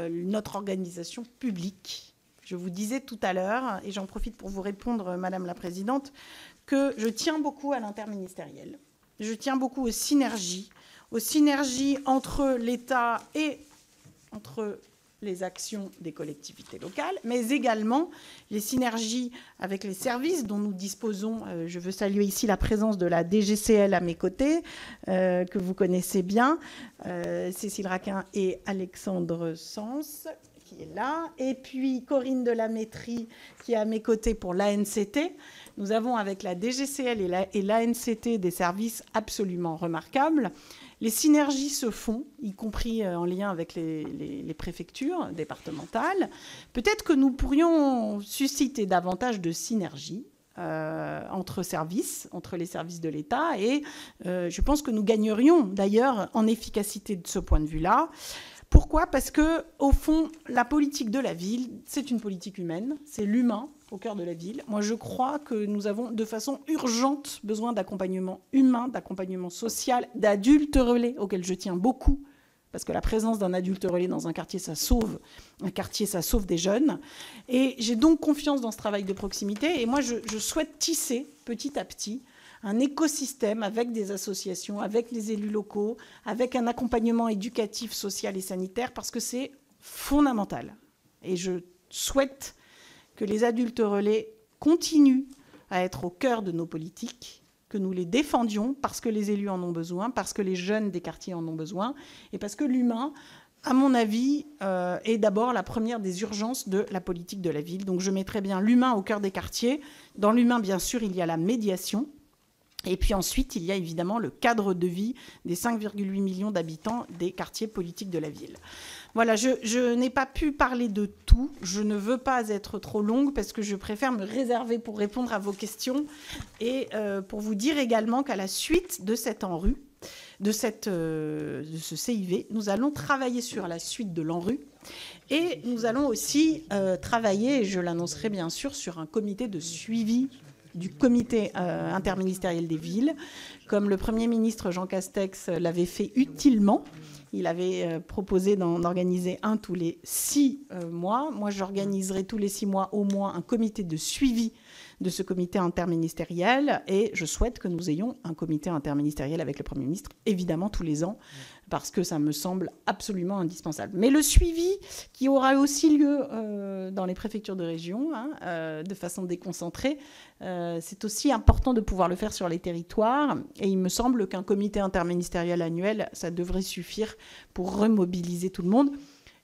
notre organisation publique. Je vous disais tout à l'heure, et j'en profite pour vous répondre, Madame la Présidente, que je tiens beaucoup à l'interministériel. Je tiens beaucoup aux synergies entre l'État et entre les actions des collectivités locales, mais également les synergies avec les services dont nous disposons. Je veux saluer ici la présence de la DGCL à mes côtés, que vous connaissez bien, Cécile Raquin et Alexandre Sens, qui est là, et puis Corinne de la Métrie, qui est à mes côtés pour l'ANCT. Nous avons avec la DGCL et l'ANCT des services absolument remarquables. Les synergies se font, y compris en lien avec les préfectures départementales. Peut-être que nous pourrions susciter davantage de synergies entre les services de l'État, et je pense que nous gagnerions d'ailleurs en efficacité de ce point de vue-là. Pourquoi ? Parce que, au fond, la politique de la ville, c'est une politique humaine, c'est l'humain au cœur de la ville. Moi, je crois que nous avons de façon urgente besoin d'accompagnement humain, d'accompagnement social, d'adultes relais, auxquels je tiens beaucoup, parce que la présence d'un adulte relais dans un quartier, ça sauve des jeunes. Et j'ai donc confiance dans ce travail de proximité. Et moi, je souhaite tisser petit à petit un écosystème avec des associations, avec les élus locaux, avec un accompagnement éducatif, social et sanitaire, parce que c'est fondamental. Et je souhaite que les adultes relais continuent à être au cœur de nos politiques, que nous les défendions parce que les élus en ont besoin, parce que les jeunes des quartiers en ont besoin, et parce que l'humain, à mon avis, est d'abord la première des urgences de la politique de la ville. Donc je mettrai bien l'humain au cœur des quartiers. Dans l'humain, bien sûr, il y a la médiation. Et puis ensuite, il y a évidemment le cadre de vie des 5,8 millions d'habitants des quartiers politiques de la ville. Voilà, je n'ai pas pu parler de tout. Je ne veux pas être trop longue parce que je préfère me réserver pour répondre à vos questions et pour vous dire également qu'à la suite de cette ANRU, de ce CIV, nous allons travailler sur la suite de l'ANRU et nous allons aussi travailler, et je l'annoncerai bien sûr, sur un comité de suivi du comité interministériel des villes, comme le Premier ministre Jean Castex l'avait fait utilement. Il avait proposé d'en organiser un tous les 6 mois. Moi, j'organiserai tous les 6 mois au moins un comité de suivi de ce comité interministériel, et je souhaite que nous ayons un comité interministériel avec le Premier ministre, évidemment tous les ans, parce que ça me semble absolument indispensable. Mais le suivi qui aura aussi lieu dans les préfectures de région, de façon déconcentrée, c'est aussi important de pouvoir le faire sur les territoires, et il me semble qu'un comité interministériel annuel, ça devrait suffire pour remobiliser tout le monde.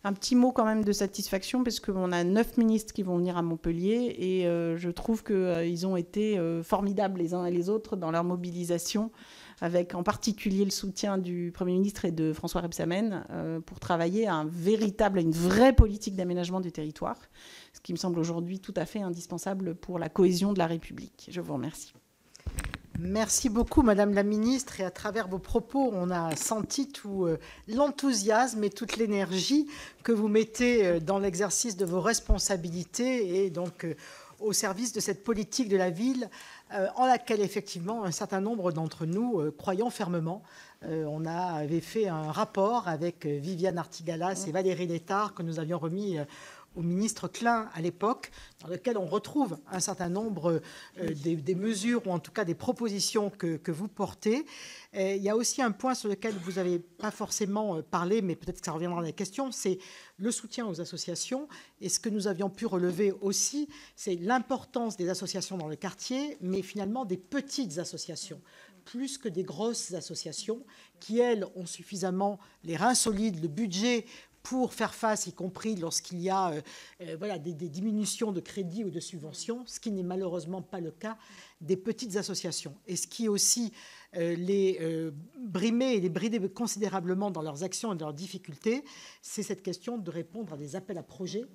Un petit mot quand même de satisfaction, parce qu'on a 9 ministres qui vont venir à Montpellier, et je trouve qu'ils ont été formidables les uns et les autres dans leur mobilisation, avec en particulier le soutien du Premier ministre et de François Rebsamen pour travailler à une vraie politique d'aménagement du territoire, ce qui me semble aujourd'hui tout à fait indispensable pour la cohésion de la République. Je vous remercie. Merci beaucoup, Madame la Ministre. Et à travers vos propos, on a senti tout l'enthousiasme et toute l'énergie que vous mettez dans l'exercice de vos responsabilités et donc au service de cette politique de la ville en laquelle, effectivement, un certain nombre d'entre nous croyons fermement. On avait fait un rapport avec Viviane Artigalas et Valérie Létard que nous avions remis au ministre Klein à l'époque, dans lequel on retrouve un certain nombre des mesures, ou en tout cas des propositions que vous portez. Il y a aussi un point sur lequel vous n'avez pas forcément parlé, mais peut-être que ça reviendra dans la question, c'est le soutien aux associations. Et ce que nous avions pu relever aussi, c'est l'importance des associations dans le quartier, mais finalement des petites associations, plus que des grosses associations qui, elles, ont suffisamment les reins solides, le budget pour faire face, y compris lorsqu'il y a des diminutions de crédits ou de subventions, ce qui n'est malheureusement pas le cas des petites associations. Et ce qui aussi les brimait et les bridait considérablement dans leurs actions et dans leurs difficultés, c'est cette question de répondre à des appels à projets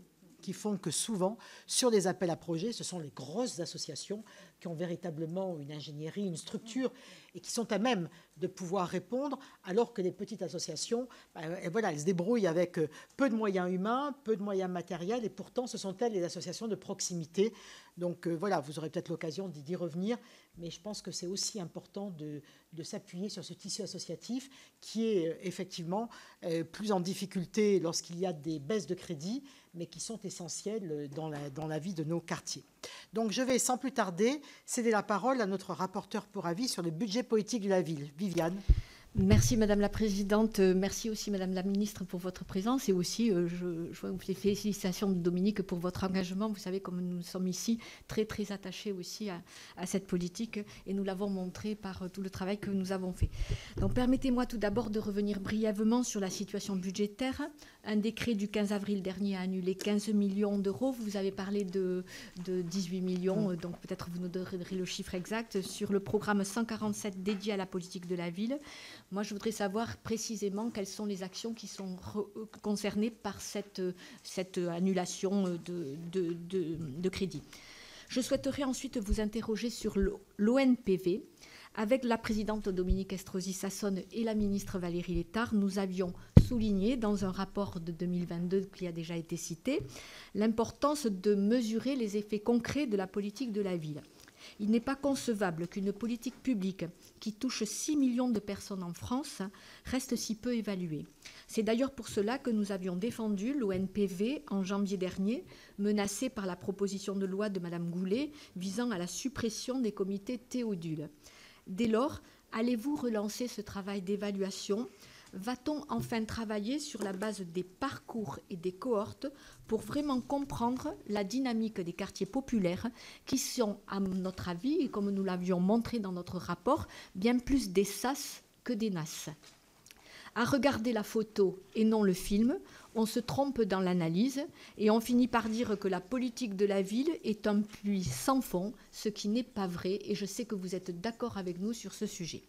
qui font que souvent, sur des appels à projets, ce sont les grosses associations qui ont véritablement une ingénierie, une structure, et qui sont à même de pouvoir répondre, alors que les petites associations, elles se débrouillent avec peu de moyens humains, peu de moyens matériels, et pourtant, ce sont elles les associations de proximité. Donc vous aurez peut-être l'occasion d'y revenir, mais je pense que c'est aussi important de s'appuyer sur ce tissu associatif qui est effectivement plus en difficulté lorsqu'il y a des baisses de crédit, mais qui sont essentielles dans la vie de nos quartiers. Donc je vais sans plus tarder céder la parole à notre rapporteur pour avis sur le budget politique de la ville. Viviane. Merci Madame la Présidente, merci aussi Madame la Ministre pour votre présence et aussi je vous fais félicitations de Dominique pour votre engagement. Vous savez comme nous sommes ici très très attachés aussi à cette politique et nous l'avons montré par tout le travail que nous avons fait. Donc permettez-moi tout d'abord de revenir brièvement sur la situation budgétaire. Un décret du 15 avril dernier a annulé 15 millions d'euros. Vous avez parlé de 18 millions, donc peut-être vous nous donnerez le chiffre exact, sur le programme 147 dédié à la politique de la ville. Moi, je voudrais savoir précisément quelles sont les actions qui sont concernées par cette annulation de crédit. Je souhaiterais ensuite vous interroger sur l'ONPV. Avec la présidente Dominique Estrosi Sassone et la ministre Valérie Létard, nous avions souligné dans un rapport de 2022 qui a déjà été cité l'importance de mesurer les effets concrets de la politique de la ville. Il n'est pas concevable qu'une politique publique qui touche 6 millions de personnes en France reste si peu évaluée. C'est d'ailleurs pour cela que nous avions défendu l'ONPV en janvier dernier, menacé par la proposition de loi de Mme Goulet visant à la suppression des comités Théodule. Dès lors, allez-vous relancer ce travail d'évaluation ? Va-t-on enfin travailler sur la base des parcours et des cohortes pour vraiment comprendre la dynamique des quartiers populaires qui sont, à notre avis, et comme nous l'avions montré dans notre rapport, bien plus des sas que des nas. À regarder la photo et non le film, on se trompe dans l'analyse et on finit par dire que la politique de la ville est un puits sans fond, ce qui n'est pas vrai et je sais que vous êtes d'accord avec nous sur ce sujet.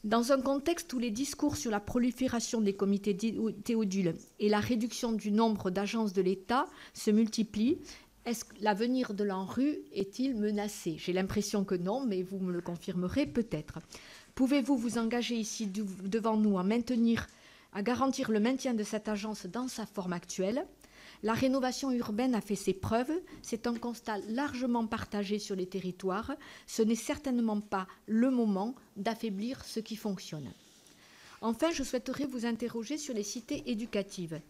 Dans un contexte où les discours sur la prolifération des comités Théodule et la réduction du nombre d'agences de l'État se multiplient, est-ce que l'avenir de l'ANRU est-il menacé ? J'ai l'impression que non, mais vous me le confirmerez peut-être. Pouvez-vous vous engager ici devant nous à garantir le maintien de cette agence dans sa forme actuelle ? La rénovation urbaine a fait ses preuves, c'est un constat largement partagé sur les territoires. Ce n'est certainement pas le moment d'affaiblir ce qui fonctionne. Enfin, je souhaiterais vous interroger sur les cités éducatives.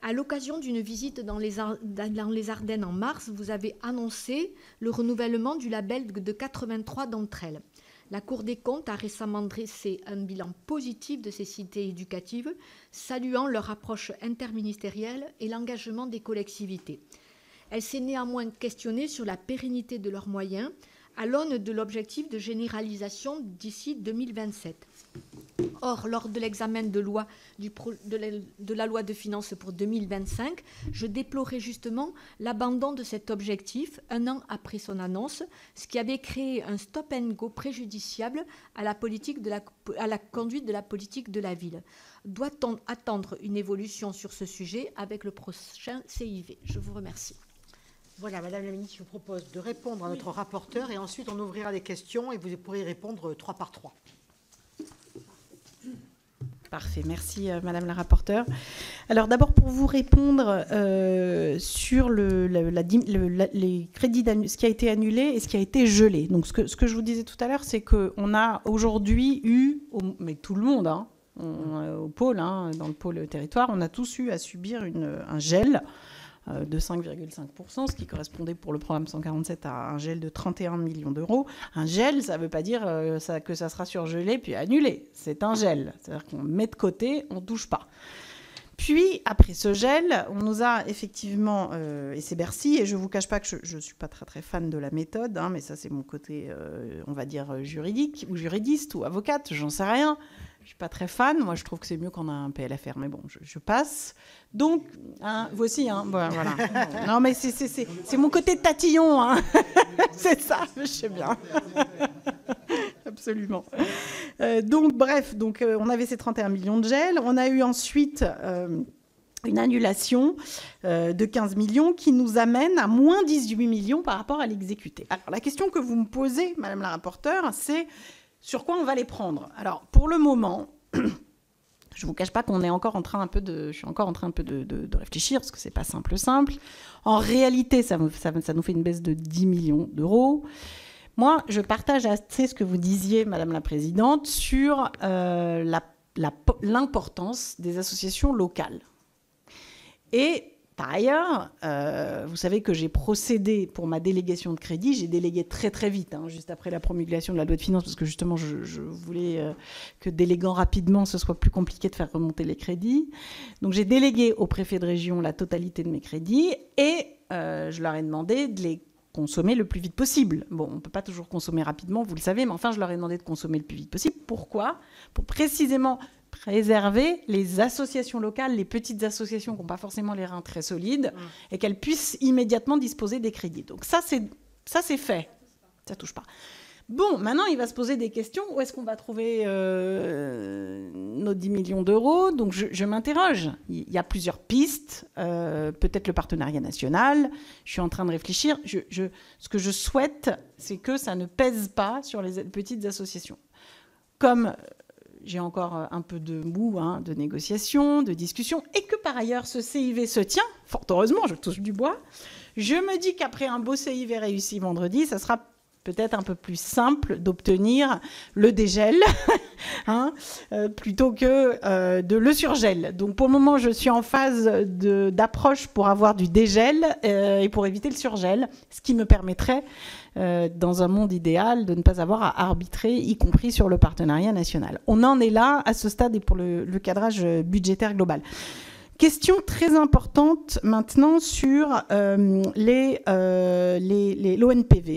À l'occasion d'une visite dans les Ardennes en mars, vous avez annoncé le renouvellement du label de 83 d'entre elles. La Cour des comptes a récemment dressé un bilan positif de ces cités éducatives, saluant leur approche interministérielle et l'engagement des collectivités. Elle s'est néanmoins questionnée sur la pérennité de leurs moyens à l'aune de l'objectif de généralisation d'ici 2027. Or, lors de l'examen de la loi de finances pour 2025, je déplorais justement l'abandon de cet objectif un an après son annonce, ce qui avait créé un stop-and-go préjudiciable à la conduite de la politique de la ville. Doit-on attendre une évolution sur ce sujet avec le prochain CIV ? Je vous remercie. Voilà, Madame la Ministre, je vous propose de répondre à notre rapporteur et ensuite on ouvrira les questions et vous pourrez répondre 3 par 3. Parfait, merci Madame la rapporteure. Alors d'abord pour vous répondre sur les crédits, ce qui a été annulé et ce qui a été gelé. Donc ce que je vous disais tout à l'heure, c'est qu'on a aujourd'hui eu, mais tout le monde, au pôle, dans le pôle territoire, on a tous eu à subir un gel de 5,5%, ce qui correspondait pour le programme 147 à un gel de 31 millions d'euros. Un gel, ça ne veut pas dire que ça sera surgelé puis annulé. C'est un gel. C'est-à-dire qu'on met de côté, on ne touche pas. Puis, après ce gel, on nous a effectivement, et c'est Bercy, et je ne vous cache pas que je ne suis pas très, très fan de la méthode, hein, mais ça, c'est mon côté, on va dire, juridique, ou juridiste, ou avocate, j'en sais rien. Je ne suis pas très fan. Moi, je trouve que c'est mieux qu'on a un PLFR, mais bon, je passe. Donc, hein, vous aussi, hein, voilà. Non, mais c'est mon côté tatillon, hein. C'est ça, je sais bien. Absolument. Donc, bref, on avait ces 31 millions de gel. On a eu ensuite une annulation de 15 millions qui nous amène à moins 18 millions par rapport à l'exécuté. Alors, la question que vous me posez, Madame la rapporteure, c'est sur quoi on va les prendre. Alors, pour le moment, je ne vous cache pas qu'on est encore en train je suis encore en train un peu de réfléchir, parce que ce n'est pas simple. En réalité, ça nous fait une baisse de 10 millions d'euros. Moi, je partage assez ce que vous disiez, Madame la Présidente, sur l'importance des associations locales. Et par ailleurs, vous savez que j'ai procédé pour ma délégation de crédit. J'ai délégué très très vite, hein, juste après la promulgation de la loi de finances, parce que justement, je voulais que déléguant rapidement, ce soit plus compliqué de faire remonter les crédits. Donc j'ai délégué au préfet de région la totalité de mes crédits et je leur ai demandé de les consommer le plus vite possible. Bon, on ne peut pas toujours consommer rapidement, vous le savez, mais enfin, je leur ai demandé de consommer le plus vite possible. Pourquoi ? Pour précisément préserver les associations locales, les petites associations qui n'ont pas forcément les reins très solides, et qu'elles puissent immédiatement disposer des crédits. Donc ça, c'est fait. Ça ne touche pas. Bon, maintenant, il va se poser des questions. Où est-ce qu'on va trouver nos 10 millions d'euros ? Donc, je m'interroge. Il y a plusieurs pistes. Peut-être le partenariat national. Je suis en train de réfléchir. Ce que je souhaite, c'est que ça ne pèse pas sur les petites associations. Comme j'ai encore un peu de mou, hein, de négociation, de discussion, et que par ailleurs, ce CIV se tient, fort heureusement, je touche du bois, je me dis qu'après un beau CIV réussi vendredi, ça sera peut-être un peu plus simple d'obtenir le dégel hein, plutôt que le surgel. Donc pour le moment, je suis en phase d'approche pour avoir du dégel et pour éviter le surgel, ce qui me permettrait, dans un monde idéal, de ne pas avoir à arbitrer, y compris sur le partenariat national. On en est là à ce stade et pour le cadrage budgétaire global. Question très importante maintenant sur l'ONPV.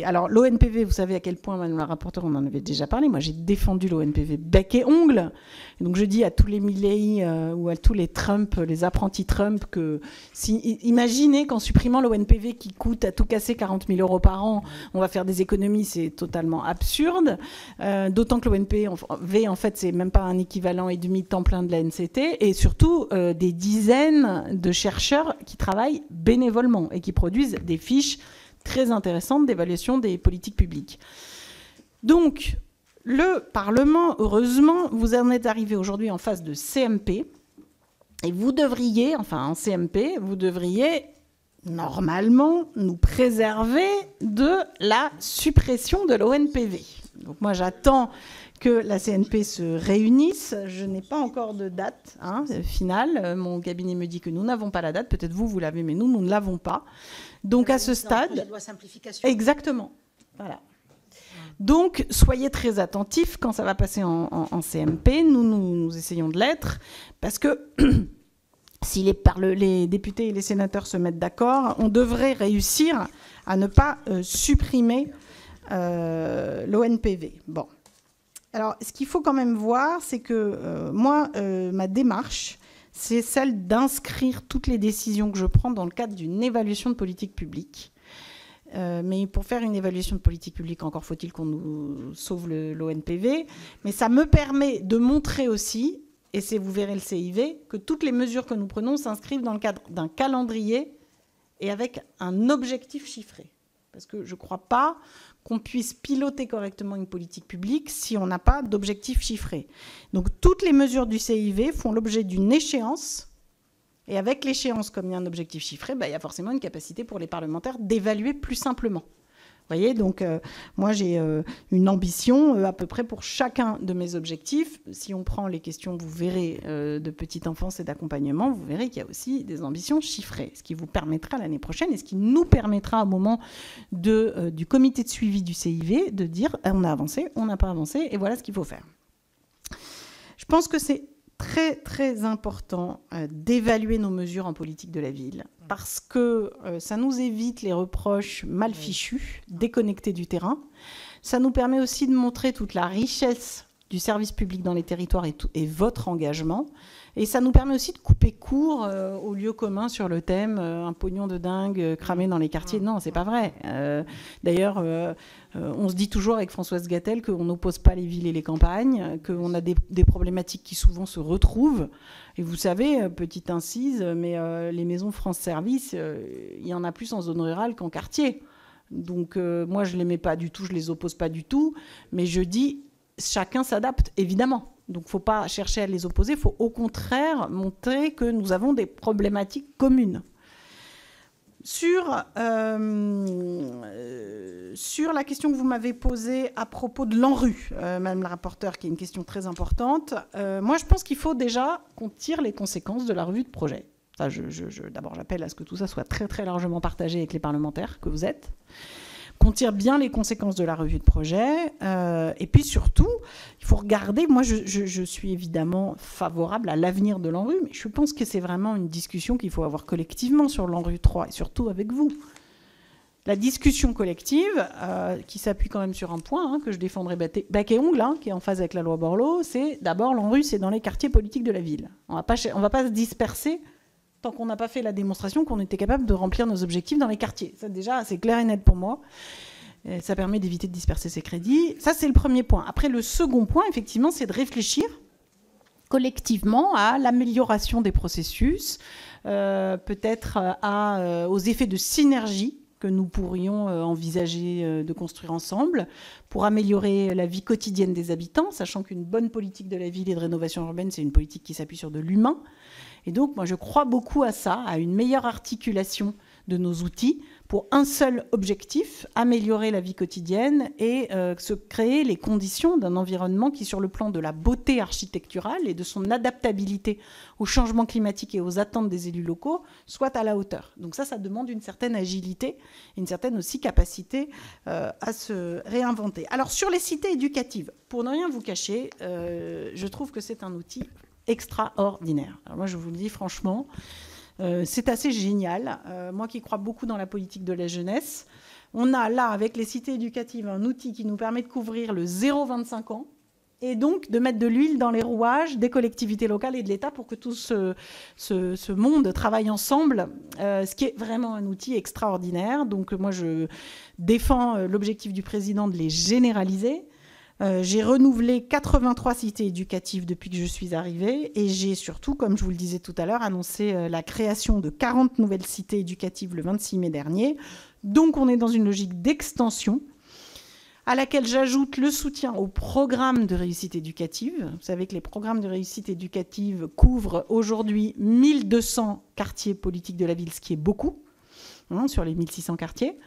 Alors l'ONPV, vous savez à quel point, Madame la rapporteure, on en avait déjà parlé. Moi, j'ai défendu l'ONPV bec et ongle. Et donc je dis à tous les Milley ou à tous les Trump, les apprentis Trump, que imaginez qu'en supprimant l'ONPV qui coûte à tout casser 40 000 euros par an, on va faire des économies, c'est totalement absurde. D'autant que l'ONPV, en fait, c'est même pas un équivalent et demi temps plein de la NCT, et surtout des dizaines de chercheurs qui travaillent bénévolement et qui produisent des fiches très intéressantes d'évaluation des politiques publiques. Donc, le Parlement, heureusement, vous en êtes arrivé aujourd'hui en phase de CMP, et vous devriez, enfin en CMP, vous devriez normalement nous préserver de la suppression de l'ONPV. Donc moi, j'attends que la CNP se réunisse. Je n'ai pas encore de date finale. Mon cabinet me dit que nous n'avons pas la date. Peut-être vous l'avez, mais nous ne l'avons pas. Donc à ce stade... Projet de loi simplification. Exactement. Voilà. Donc soyez très attentifs quand ça va passer en CMP. Nous essayons de l'être. Parce que si les députés et les sénateurs se mettent d'accord, on devrait réussir à ne pas supprimer l'ONPV. Bon. Alors, ce qu'il faut quand même voir, c'est que moi, ma démarche, c'est celle d'inscrire toutes les décisions que je prends dans le cadre d'une évaluation de politique publique. Mais pour faire une évaluation de politique publique, encore faut-il qu'on nous sauve l'ONPV. Mais ça me permet de montrer aussi, et vous verrez le CIV, que toutes les mesures que nous prenons s'inscrivent dans le cadre d'un calendrier et avec un objectif chiffré. Parce que je ne crois pas qu'on puisse piloter correctement une politique publique si on n'a pas d'objectif chiffré. Donc toutes les mesures du CIV font l'objet d'une échéance, et avec l'échéance, comme il y a un objectif chiffré, il y a forcément une capacité pour les parlementaires d'évaluer plus simplement. Vous voyez, donc moi j'ai une ambition à peu près pour chacun de mes objectifs. Si on prend les questions, vous verrez, de petite enfance et d'accompagnement, vous verrez qu'il y a aussi des ambitions chiffrées, ce qui vous permettra l'année prochaine et ce qui nous permettra au moment du comité de suivi du CIV de dire on a avancé, on n'a pas avancé et voilà ce qu'il faut faire. Je pense que c'est très très important d'évaluer nos mesures en politique de la ville parce que ça nous évite les reproches mal fichus, déconnectés du terrain. Ça nous permet aussi de montrer toute la richesse du service public dans les territoires et votre engagement. Et ça nous permet aussi de couper court au lieu commun sur le thème un pognon de dingue cramé dans les quartiers. Non, c'est pas vrai. D'ailleurs, on se dit toujours avec Françoise Gatel qu'on n'oppose pas les villes et les campagnes, qu'on a des problématiques qui souvent se retrouvent. Et vous savez, petite incise, mais les maisons France Service, il y en a plus en zone rurale qu'en quartier. Donc moi, je les mets pas du tout, je les oppose pas du tout. Mais je dis, chacun s'adapte, évidemment. Donc, il ne faut pas chercher à les opposer. Il faut au contraire montrer que nous avons des problématiques communes. Sur la question que vous m'avez posée à propos de l'ANRU, Madame la rapporteure, qui est une question très importante, moi, je pense qu'il faut déjà qu'on tire les conséquences de la revue de projet. Enfin, d'abord, j'appelle à ce que tout ça soit très, très largement partagé avec les parlementaires que vous êtes. Qu'on tire bien les conséquences de la revue de projet. Et puis surtout, il faut regarder, moi je suis évidemment favorable à l'avenir de l'ANRU, mais je pense que c'est vraiment une discussion qu'il faut avoir collectivement sur l'ANRU 3, et surtout avec vous. La discussion collective, qui s'appuie quand même sur un point, que je défendrai bec et ongle, qui est en phase avec la loi Borloo, c'est d'abord l'ANRU, c'est dans les quartiers politiques de la ville. On va pas se disperser tant qu'on n'a pas fait la démonstration qu'on était capable de remplir nos objectifs dans les quartiers. Ça, déjà, c'est clair et net pour moi. Et ça permet d'éviter de disperser ces crédits. Ça, c'est le premier point. Après, le second point, effectivement, c'est de réfléchir collectivement à l'amélioration des processus, peut-être aux effets de synergie que nous pourrions envisager de construire ensemble pour améliorer la vie quotidienne des habitants, sachant qu'une bonne politique de la ville et de rénovation urbaine, c'est une politique qui s'appuie sur de l'humain. Et donc, moi, je crois beaucoup à ça, à une meilleure articulation de nos outils pour un seul objectif, améliorer la vie quotidienne et se créer les conditions d'un environnement qui, sur le plan de la beauté architecturale et de son adaptabilité au changement climatique et aux attentes des élus locaux, soit à la hauteur. Donc ça demande une certaine agilité, une certaine aussi capacité à se réinventer. Alors, sur les cités éducatives, pour ne rien vous cacher, je trouve que c'est un outil extraordinaire. Alors moi, je vous le dis franchement, c'est assez génial. Moi qui crois beaucoup dans la politique de la jeunesse, on a là, avec les cités éducatives, un outil qui nous permet de couvrir le 0-25 ans et donc de mettre de l'huile dans les rouages des collectivités locales et de l'État pour que tout ce monde travaille ensemble, ce qui est vraiment un outil extraordinaire. Donc moi, je défends l'objectif du président de les généraliser. J'ai renouvelé 83 cités éducatives depuis que je suis arrivée et j'ai surtout, comme je vous le disais tout à l'heure, annoncé la création de 40 nouvelles cités éducatives le 26 mai dernier. Donc on est dans une logique d'extension à laquelle j'ajoute le soutien aux programmes de réussite éducative. Vous savez que les programmes de réussite éducative couvrent aujourd'hui 1200 quartiers politiques de la ville, ce qui est beaucoup, sur les 1600 quartiers.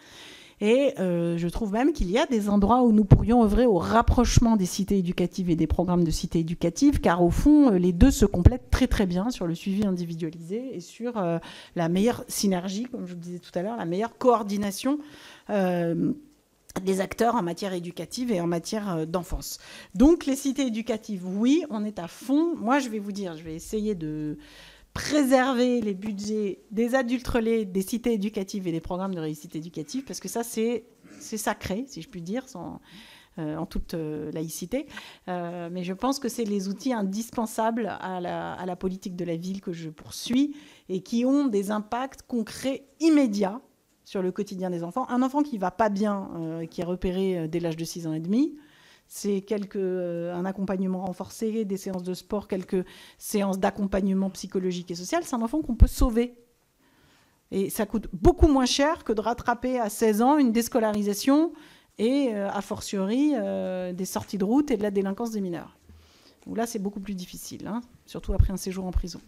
Et je trouve même qu'il y a des endroits où nous pourrions œuvrer au rapprochement des cités éducatives et des programmes de cités éducatives, car au fond, les deux se complètent très très bien sur le suivi individualisé et sur la meilleure synergie, comme je vous le disais tout à l'heure, la meilleure coordination des acteurs en matière éducative et en matière d'enfance. Donc les cités éducatives, oui, on est à fond. Moi, je vais vous dire, je vais essayer de préserver les budgets des adultes relais, des cités éducatives et des programmes de réussite éducative, parce que ça, c'est sacré, si je puis dire, en toute laïcité. Mais je pense que c'est les outils indispensables à la politique de la ville que je poursuis et qui ont des impacts concrets immédiats sur le quotidien des enfants. Un enfant qui ne va pas bien, qui est repéré dès l'âge de 6 ans et demi, c'est un accompagnement renforcé, des séances de sport, quelques séances d'accompagnement psychologique et social. C'est un enfant qu'on peut sauver. Et ça coûte beaucoup moins cher que de rattraper à 16 ans une déscolarisation et, a fortiori, des sorties de route et de la délinquance des mineurs. Donc là, c'est beaucoup plus difficile, surtout après un séjour en prison.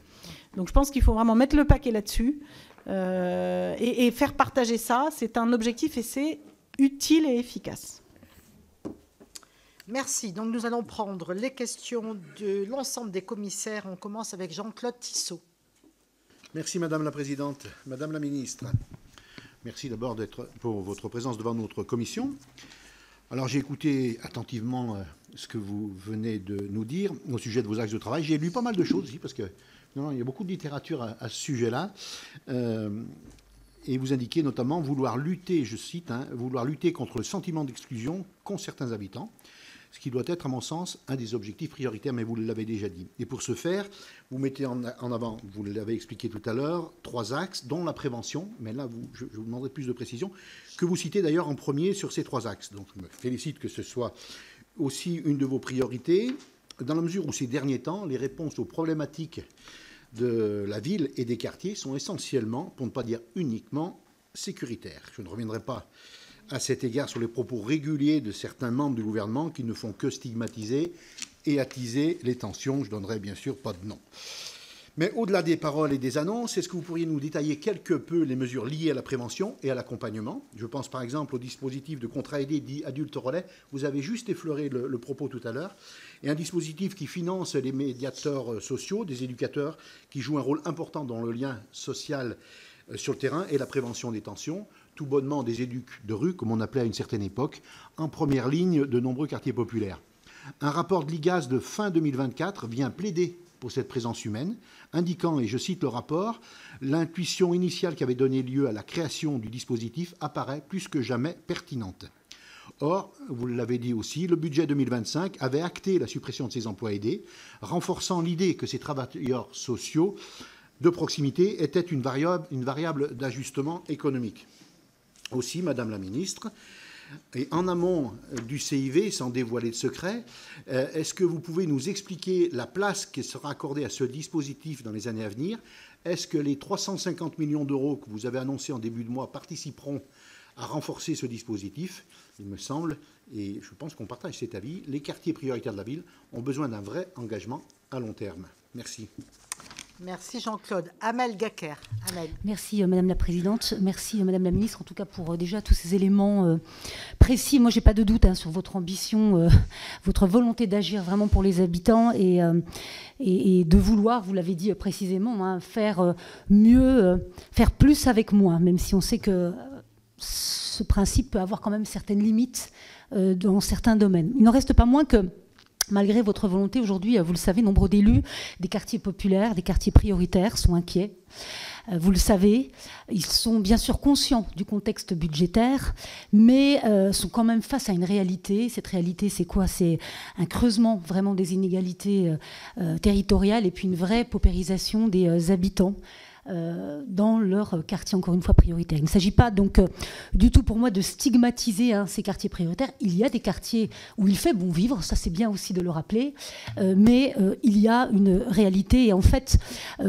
Donc je pense qu'il faut vraiment mettre le paquet là-dessus et faire partager ça. C'est un objectif et c'est utile et efficace. Merci. Donc nous allons prendre les questions de l'ensemble des commissaires. On commence avec Jean-Claude Tissot. Merci Madame la Présidente. Madame la Ministre, merci d'abord pour votre présence devant notre commission. Alors j'ai écouté attentivement ce que vous venez de nous dire au sujet de vos axes de travail. J'ai lu pas mal de choses aussi parce que il y a beaucoup de littérature à ce sujet-là. Et vous indiquez notamment vouloir lutter, je cite, vouloir lutter contre le sentiment d'exclusion qu'ont certains habitants, ce qui doit être, à mon sens, un des objectifs prioritaires, mais vous l'avez déjà dit. Et pour ce faire, vous mettez en avant, vous l'avez expliqué tout à l'heure, 3 axes, dont la prévention, mais là, je vous demanderai plus de précision, que vous citez d'ailleurs en premier sur ces 3 axes. Donc je me félicite que ce soit aussi une de vos priorités, dans la mesure où ces derniers temps, les réponses aux problématiques de la ville et des quartiers sont essentiellement, pour ne pas dire uniquement, sécuritaires. Je ne reviendrai pas à cet égard sur les propos réguliers de certains membres du gouvernement qui ne font que stigmatiser et attiser les tensions. Je ne donnerai bien sûr pas de nom. Mais au-delà des paroles et des annonces, est-ce que vous pourriez nous détailler quelque peu les mesures liées à la prévention et à l'accompagnement? Je pense par exemple au dispositif de contrat aidé dit adulte relais. Vous avez juste effleuré le propos tout à l'heure. Et un dispositif qui finance les médiateurs sociaux, des éducateurs qui jouent un rôle important dans le lien social sur le terrain et la prévention des tensions. Tout bonnement des éducs de rue, comme on appelait à une certaine époque, en première ligne de nombreux quartiers populaires. Un rapport de l'IGAS de fin 2024 vient plaider pour cette présence humaine, indiquant, et je cite le rapport, « L'intuition initiale qui avait donné lieu à la création du dispositif apparaît plus que jamais pertinente ». Or, vous l'avez dit aussi, le budget 2025 avait acté la suppression de ces emplois aidés, renforçant l'idée que ces travailleurs sociaux de proximité étaient une variable d'ajustement économique. Aussi, Madame la Ministre, et en amont du CIV, sans dévoiler de secret, est-ce que vous pouvez nous expliquer la place qui sera accordée à ce dispositif dans les années à venir? Est-ce que les 350 millions d'euros que vous avez annoncés en début de mois participeront à renforcer ce dispositif? Il me semble, et je pense qu'on partage cet avis, les quartiers prioritaires de la ville ont besoin d'un vrai engagement à long terme. Merci. Merci Jean-Claude. Amel Gacquer. Amel. Merci Madame la Présidente. Merci Madame la Ministre, en tout cas pour déjà tous ces éléments précis. Moi, j'ai pas de doute sur votre ambition, votre volonté d'agir vraiment pour les habitants et de vouloir, vous l'avez dit précisément, faire mieux, faire plus avec moins, même si on sait que ce principe peut avoir quand même certaines limites dans certains domaines. Il n'en reste pas moins que malgré votre volonté, aujourd'hui, vous le savez, nombre d'élus des quartiers populaires, des quartiers prioritaires sont inquiets. Vous le savez, ils sont bien sûr conscients du contexte budgétaire, mais sont quand même face à une réalité. Cette réalité, c'est quoi? C'est un creusement vraiment des inégalités territoriales et puis une vraie paupérisation des habitants dans leur quartier, encore une fois, prioritaire. Il ne s'agit pas donc du tout pour moi de stigmatiser ces quartiers prioritaires. Il y a des quartiers où il fait bon vivre, ça c'est bien aussi de le rappeler, mais il y a une réalité et en fait,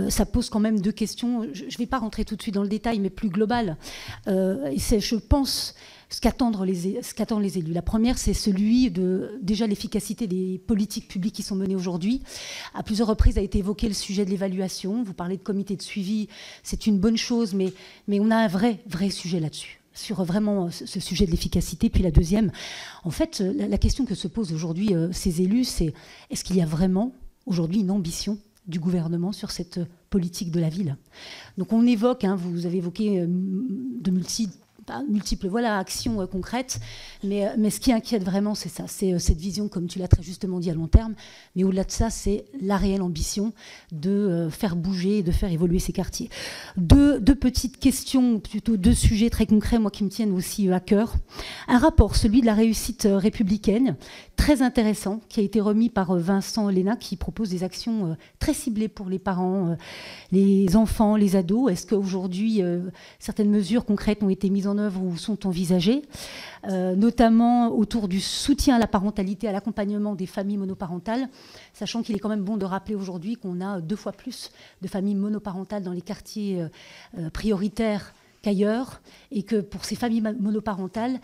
ça pose quand même 2 questions. Je ne vais pas rentrer tout de suite dans le détail, mais plus global. Et c'est, je pense, ce qu'attendent les élus. La première, c'est celui de déjà l'efficacité des politiques publiques qui sont menées aujourd'hui. À plusieurs reprises a été évoqué le sujet de l'évaluation. Vous parlez de comité de suivi, c'est une bonne chose, mais on a un vrai sujet là-dessus, sur vraiment ce sujet de l'efficacité. Puis la deuxième, en fait, la question que se posent aujourd'hui ces élus, c'est est-ce qu'il y a vraiment aujourd'hui une ambition du gouvernement sur cette politique de la ville? Donc on évoque, vous avez évoqué de multiples actions concrètes, mais ce qui inquiète vraiment, c'est ça, c'est cette vision, comme tu l'as très justement dit, à long terme, mais au-delà de ça, c'est la réelle ambition de faire bouger et de faire évoluer ces quartiers. Deux petites questions, plutôt 2 sujets très concrets, moi, qui me tiennent aussi à cœur. Un rapport, celui de la réussite républicaine, très intéressant, qui a été remis par Vincent Léna, qui propose des actions très ciblées pour les parents, les enfants, les ados. Est-ce qu'aujourd'hui, certaines mesures concrètes ont été mises en œuvre ou sont envisagées, notamment autour du soutien à la parentalité, à l'accompagnement des familles monoparentales, sachant qu'il est quand même bon de rappeler aujourd'hui qu'on a 2 fois plus de familles monoparentales dans les quartiers prioritaires qu'ailleurs, et que pour ces familles monoparentales,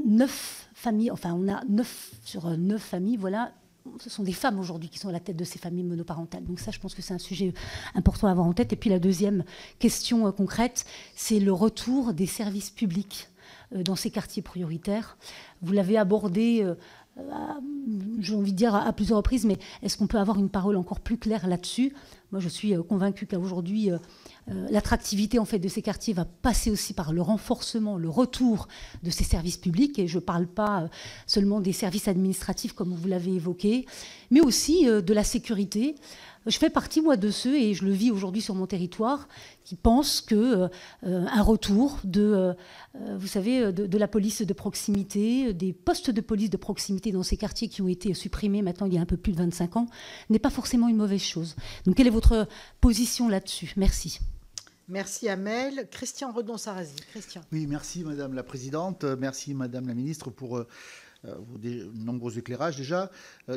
9 familles, enfin on a 9 sur 9 familles, voilà, ce sont des femmes aujourd'hui qui sont à la tête de ces familles monoparentales. Donc ça, je pense que c'est un sujet important à avoir en tête. Et puis la deuxième question concrète, c'est le retour des services publics dans ces quartiers prioritaires. Vous l'avez abordé, j'ai envie de dire à plusieurs reprises, mais est-ce qu'on peut avoir une parole encore plus claire là-dessus? Moi, je suis convaincue qu'aujourd'hui, l'attractivité en fait, de ces quartiers va passer aussi par le renforcement, le retour de ces services publics. Et je ne parle pas seulement des services administratifs, comme vous l'avez évoqué, mais aussi de la sécurité. Je fais partie, moi, de ceux, et je le vis aujourd'hui sur mon territoire, qui pensent qu'un retour vous savez, de la police de proximité, des postes de police de proximité dans ces quartiers qui ont été supprimés maintenant il y a un peu plus de 25 ans, n'est pas forcément une mauvaise chose. Donc, quelle est votre position là-dessus? Merci. Merci Amel. Christian Redon-Sarrazy. Christian. Oui, merci Madame la Présidente. Merci Madame la Ministre pour vos nombreux éclairages déjà.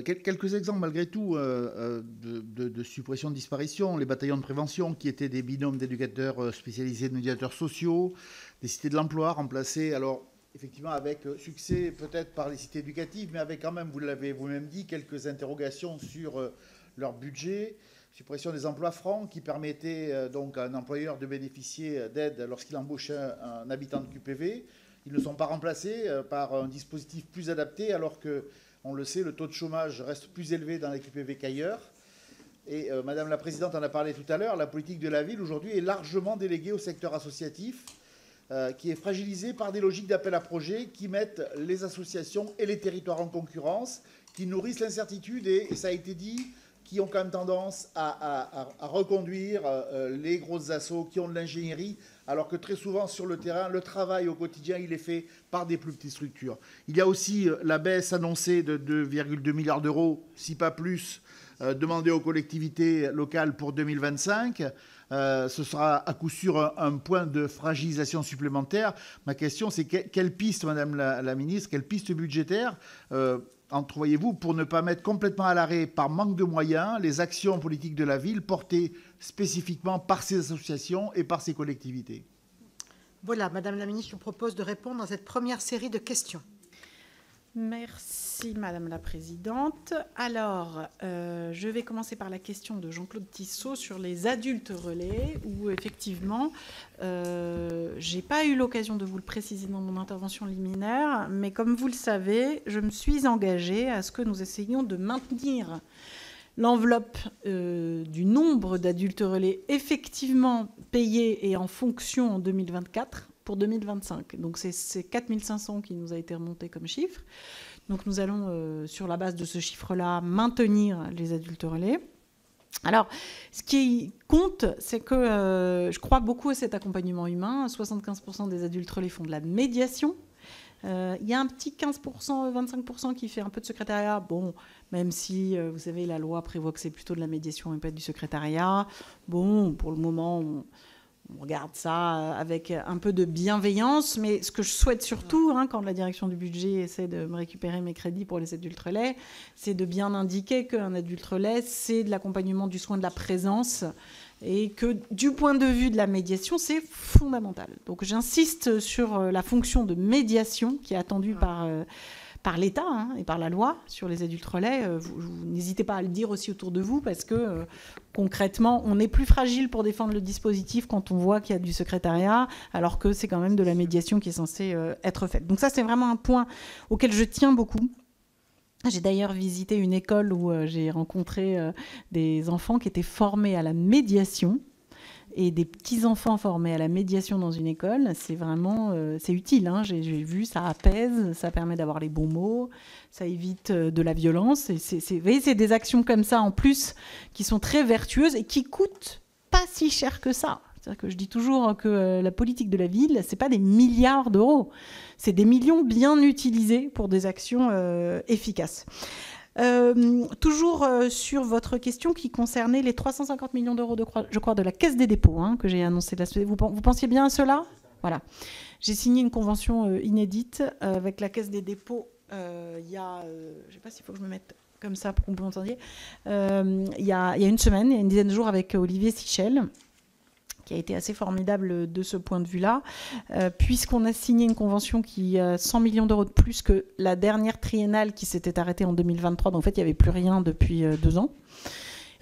Quelques exemples malgré tout de suppression, de disparition. Les bataillons de prévention qui étaient des binômes d'éducateurs spécialisés, de médiateurs sociaux, des cités de l'emploi remplacées, alors effectivement avec succès peut-être par les cités éducatives, mais avec quand même, vous l'avez vous-même dit, quelques interrogations sur leur budget. Suppression des emplois francs qui permettaient donc à un employeur de bénéficier d'aide lorsqu'il embauchait un habitant de QPV. Ils ne sont pas remplacés par un dispositif plus adapté, alors que, on le sait, le taux de chômage reste plus élevé dans les QPV qu'ailleurs. Et Madame la Présidente en a parlé tout à l'heure, la politique de la ville aujourd'hui est largement déléguée au secteur associatif, qui est fragilisé par des logiques d'appel à projets qui mettent les associations et les territoires en concurrence, qui nourrissent l'incertitude et ça a été dit, qui ont quand même tendance à reconduire les grosses assos qui ont de l'ingénierie, alors que très souvent sur le terrain, le travail au quotidien, il est fait par des plus petites structures. Il y a aussi la baisse annoncée de 2,2 milliards d'euros, si pas plus, demandée aux collectivités locales pour 2025. Ce sera à coup sûr un point de fragilisation supplémentaire. Ma question, c'est quelle piste, Madame la Ministre, quelle piste budgétaire entrevoyez-vous pour ne pas mettre complètement à l'arrêt par manque de moyens les actions politiques de la ville portées spécifiquement par ces associations et par ces collectivités? Voilà, Madame la Ministre, je vous propose de répondre à cette première série de questions. Merci Madame la Présidente. Alors, je vais commencer par la question de Jean-Claude Tissot sur les adultes relais, où effectivement, je n'ai pas eu l'occasion de vous le préciser dans mon intervention liminaire, mais comme vous le savez, je me suis engagée à ce que nous essayions de maintenir l'enveloppe du nombre d'adultes relais effectivement payés et en fonction en 2024 pour 2025. Donc c'est 4500 qui nous a été remonté comme chiffre. Donc nous allons, sur la base de ce chiffre-là, maintenir les adultes relais. Alors, ce qui compte, c'est que je crois beaucoup à cet accompagnement humain. 75% des adultes relais font de la médiation. Il y a un petit 15%, 25% qui fait un peu de secrétariat. Bon, même si, vous savez, la loi prévoit que c'est plutôt de la médiation et pas du secrétariat. Bon, pour le moment, on regarde ça avec un peu de bienveillance. Mais ce que je souhaite surtout, quand la direction du budget essaie de me récupérer mes crédits pour les adultes relais, c'est de bien indiquer qu'un adulte relais, c'est de l'accompagnement du soin de la présence et que du point de vue de la médiation, c'est fondamental. Donc j'insiste sur la fonction de médiation qui est attendue par l'État et par la loi sur les adultes relais. Vous n'hésitez pas à le dire aussi autour de vous parce que concrètement, on est plus fragile pour défendre le dispositif quand on voit qu'il y a du secrétariat, alors que c'est quand même de la médiation qui est censée être faite. Donc ça, c'est vraiment un point auquel je tiens beaucoup. J'ai d'ailleurs visité une école où j'ai rencontré des enfants qui étaient formés à la médiation. Et des petits-enfants formés à la médiation dans une école, c'est vraiment c'est utile. J'ai vu, ça apaise, ça permet d'avoir les bons mots, ça évite de la violence. Et vous voyez, c'est des actions comme ça, en plus, qui sont très vertueuses et qui coûtent pas si cher que ça. C'est-à-dire que je dis toujours que la politique de la ville, c'est pas des milliards d'euros. C'est des millions bien utilisés pour des actions efficaces. Toujours sur votre question qui concernait les 350 millions d'euros, je crois, de la Caisse des dépôts que j'ai annoncé. Vous pensiez bien à cela? Voilà. J'ai signé une convention inédite avec la Caisse des dépôts il y a... je ne sais pas s'il faut que je me mette comme ça pour que vous m'entendiez. Il y a une semaine, il y a une dizaine de jours avec Olivier Sichel, qui a été assez formidable de ce point de vue-là, puisqu'on a signé une convention qui a 100 millions d'euros de plus que la dernière triennale qui s'était arrêtée en 2023. Donc en fait, il n'y avait plus rien depuis 2 ans.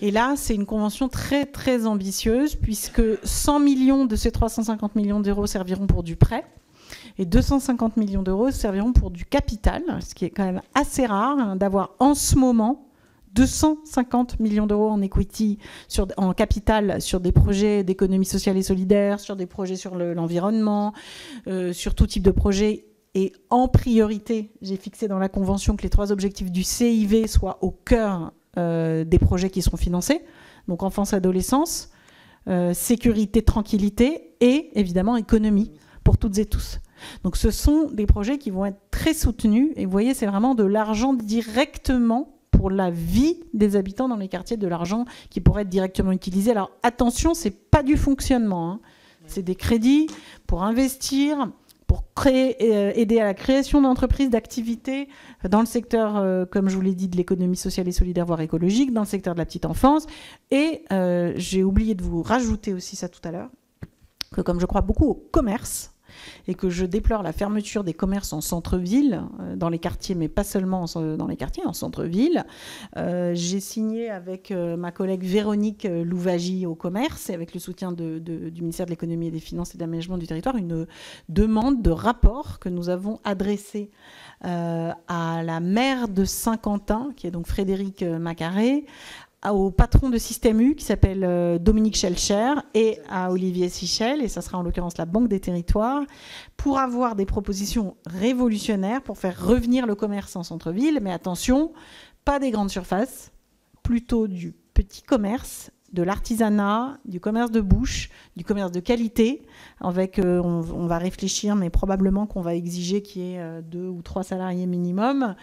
Et là, c'est une convention très, très ambitieuse, puisque 100 millions de ces 350 millions d'euros serviront pour du prêt. Et 250 millions d'euros serviront pour du capital, ce qui est quand même assez rare d'avoir en ce moment 250 millions d'euros en equity, en capital, sur des projets d'économie sociale et solidaire, sur des projets sur l'environnement, sur tout type de projet. Et en priorité, j'ai fixé dans la convention que les 3 objectifs du CIV soient au cœur des projets qui seront financés. Donc enfance-adolescence, sécurité, tranquillité et évidemment économie pour toutes et tous. Donc ce sont des projets qui vont être très soutenus. Et vous voyez, c'est vraiment de l'argent directement pour la vie des habitants dans les quartiers, de l'argent qui pourrait être directement utilisé. Alors attention, c'est pas du fonctionnement, hein. C'est des crédits pour investir, pour aider à la création d'entreprises, d'activités dans le secteur, comme je vous l'ai dit, de l'économie sociale et solidaire, voire écologique, dans le secteur de la petite enfance. Et j'ai oublié de vous rajouter aussi ça tout à l'heure, que comme je crois beaucoup au commerce, et que je déplore la fermeture des commerces en centre-ville, dans les quartiers, mais pas seulement dans les quartiers, en centre-ville. J'ai signé avec ma collègue Véronique Louvagie au commerce et avec le soutien du ministère de l'économie et des finances et de l'aménagement du territoire, une demande de rapport que nous avons adressée à la maire de Saint-Quentin, qui est donc Frédéric Macaré, au patron de Système U qui s'appelle Dominique Schelcher et à Olivier Sichel, et ça sera en l'occurrence la Banque des Territoires, pour avoir des propositions révolutionnaires pour faire revenir le commerce en centre-ville. Mais attention, pas des grandes surfaces, plutôt du petit commerce, de l'artisanat, du commerce de bouche, du commerce de qualité. Avec, on va réfléchir, mais probablement qu'on va exiger qu'il y ait 2 ou 3 salariés minimum,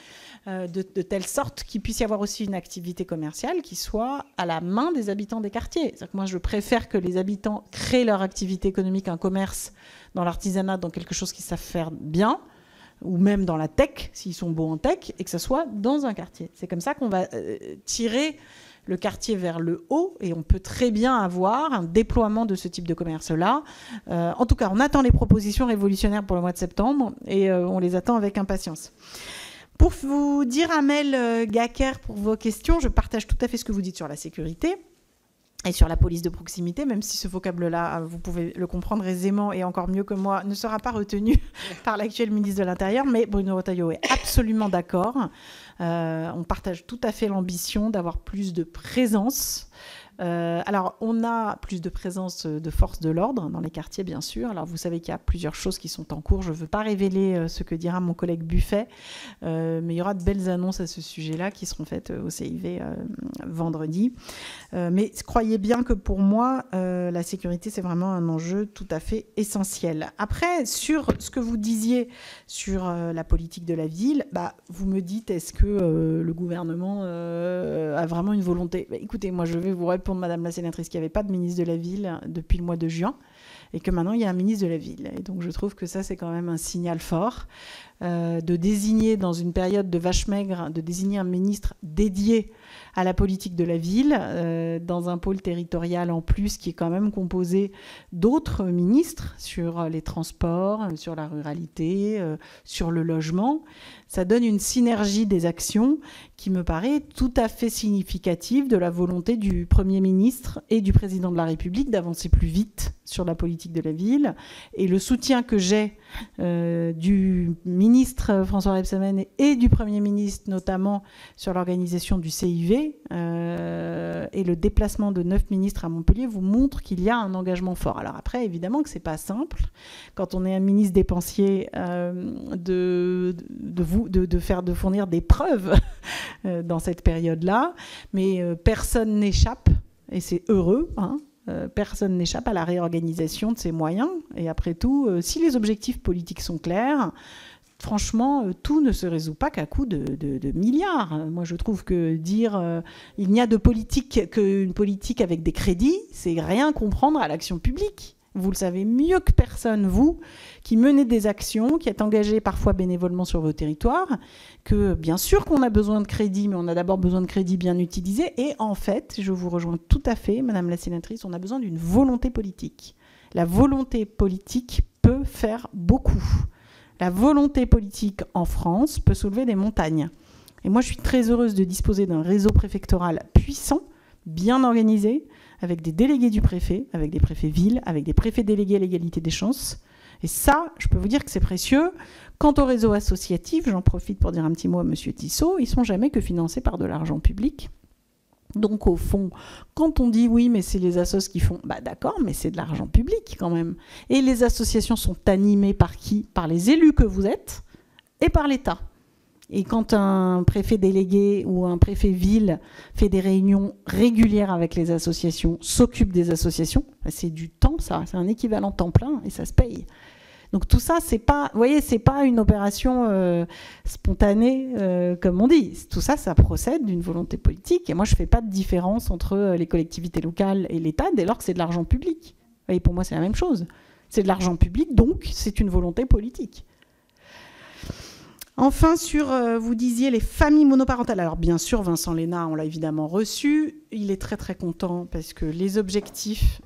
de telle sorte qu'il puisse y avoir aussi une activité commerciale qui soit à la main des habitants des quartiers. C'est-à-dire que moi, je préfère que les habitants créent leur activité économique, un commerce dans l'artisanat, dans quelque chose qu'ils savent faire bien, ou même dans la tech, s'ils sont bons en tech, et que ça soit dans un quartier. C'est comme ça qu'on va tirer le quartier vers le haut, et on peut très bien avoir un déploiement de ce type de commerce-là. En tout cas, on attend les propositions révolutionnaires pour le mois de septembre, et on les attend avec impatience. Pour vous dire, Amel Gaker, pour vos questions, je partage tout à fait ce que vous dites sur la sécurité et sur la police de proximité, même si ce vocable-là, vous pouvez le comprendre aisément et encore mieux que moi, ne sera pas retenu par l'actuel ministre de l'Intérieur, mais Bruno Retailleau est absolument d'accord. On partage tout à fait l'ambition d'avoir plus de présence. Alors, on a plus de présence de forces de l'ordre dans les quartiers, bien sûr. Alors, vous savez qu'il y a plusieurs choses qui sont en cours. Je ne veux pas révéler ce que dira mon collègue Buffet, mais il y aura de belles annonces à ce sujet-là qui seront faites au CIV vendredi. Mais croyez bien que pour moi, la sécurité, c'est vraiment un enjeu tout à fait essentiel. Après, sur ce que vous disiez sur la politique de la ville, vous me dites, est-ce que le gouvernement a vraiment une volonté ? Écoutez, moi, je vais vous répondre, Madame la sénatrice, qu'il n'y avait pas de ministre de la Ville depuis le mois de juin et que maintenant, il y a un ministre de la Ville. Et donc, je trouve que ça, c'est quand même un signal fort de désigner, dans une période de vache maigre, de désigner un ministre dédié à la politique de la ville, dans un pôle territorial en plus qui est quand même composé d'autres ministres sur les transports, sur la ruralité, sur le logement. Ça donne une synergie des actions qui me paraît tout à fait significative de la volonté du Premier ministre et du Président de la République d'avancer plus vite sur la politique de la ville. Et le soutien que j'ai du ministre François Rebsamen et du Premier ministre, notamment sur l'organisation du CIV, et le déplacement de 9 ministres à Montpellier vous montre qu'il y a un engagement fort. Alors après, évidemment que c'est pas simple, quand on est un ministre dépensier, de fournir des preuves dans cette période-là, mais personne n'échappe, et c'est heureux, personne n'échappe à la réorganisation de ses moyens. Et après tout, si les objectifs politiques sont clairs, franchement, tout ne se résout pas qu'à coup de milliards. Moi, je trouve que dire il n'y a de politique qu'une politique avec des crédits, c'est rien comprendre à l'action publique. Vous le savez mieux que personne, vous, qui menez des actions, qui êtes engagés parfois bénévolement sur vos territoires, que bien sûr qu'on a besoin de crédit, mais on a d'abord besoin de crédit bien utilisé. Et en fait, je vous rejoins tout à fait, Madame la sénatrice, on a besoin d'une volonté politique. La volonté politique peut faire beaucoup. La volonté politique en France peut soulever des montagnes. Et moi, je suis très heureuse de disposer d'un réseau préfectoral puissant, bien organisé, avec des délégués du préfet, avec des préfets villes, avec des préfets délégués à l'égalité des chances. Et ça, je peux vous dire que c'est précieux. Quant au réseau associatif, j'en profite pour dire un petit mot à M. Tissot, ils ne sont jamais que financés par de l'argent public. Donc au fond, quand on dit oui, mais c'est les assos qui font, bah d'accord, mais c'est de l'argent public quand même. Et les associations sont animées par qui? Par les élus que vous êtes et par l'État. Et quand un préfet délégué ou un préfet ville fait des réunions régulières avec les associations, s'occupe des associations, c'est du temps, ça, c'est un équivalent temps plein et ça se paye. Donc tout ça, c'est pas, vous voyez, c'est pas une opération spontanée, comme on dit. Tout ça, ça procède d'une volonté politique. Et moi, je fais pas de différence entre les collectivités locales et l'État dès lors que c'est de l'argent public. Vous voyez, pour moi, c'est la même chose. C'est de l'argent public, donc c'est une volonté politique. Enfin, vous disiez les familles monoparentales. Alors bien sûr, Vincent Lénat, on l'a évidemment reçu. Il est très très content parce que les objectifs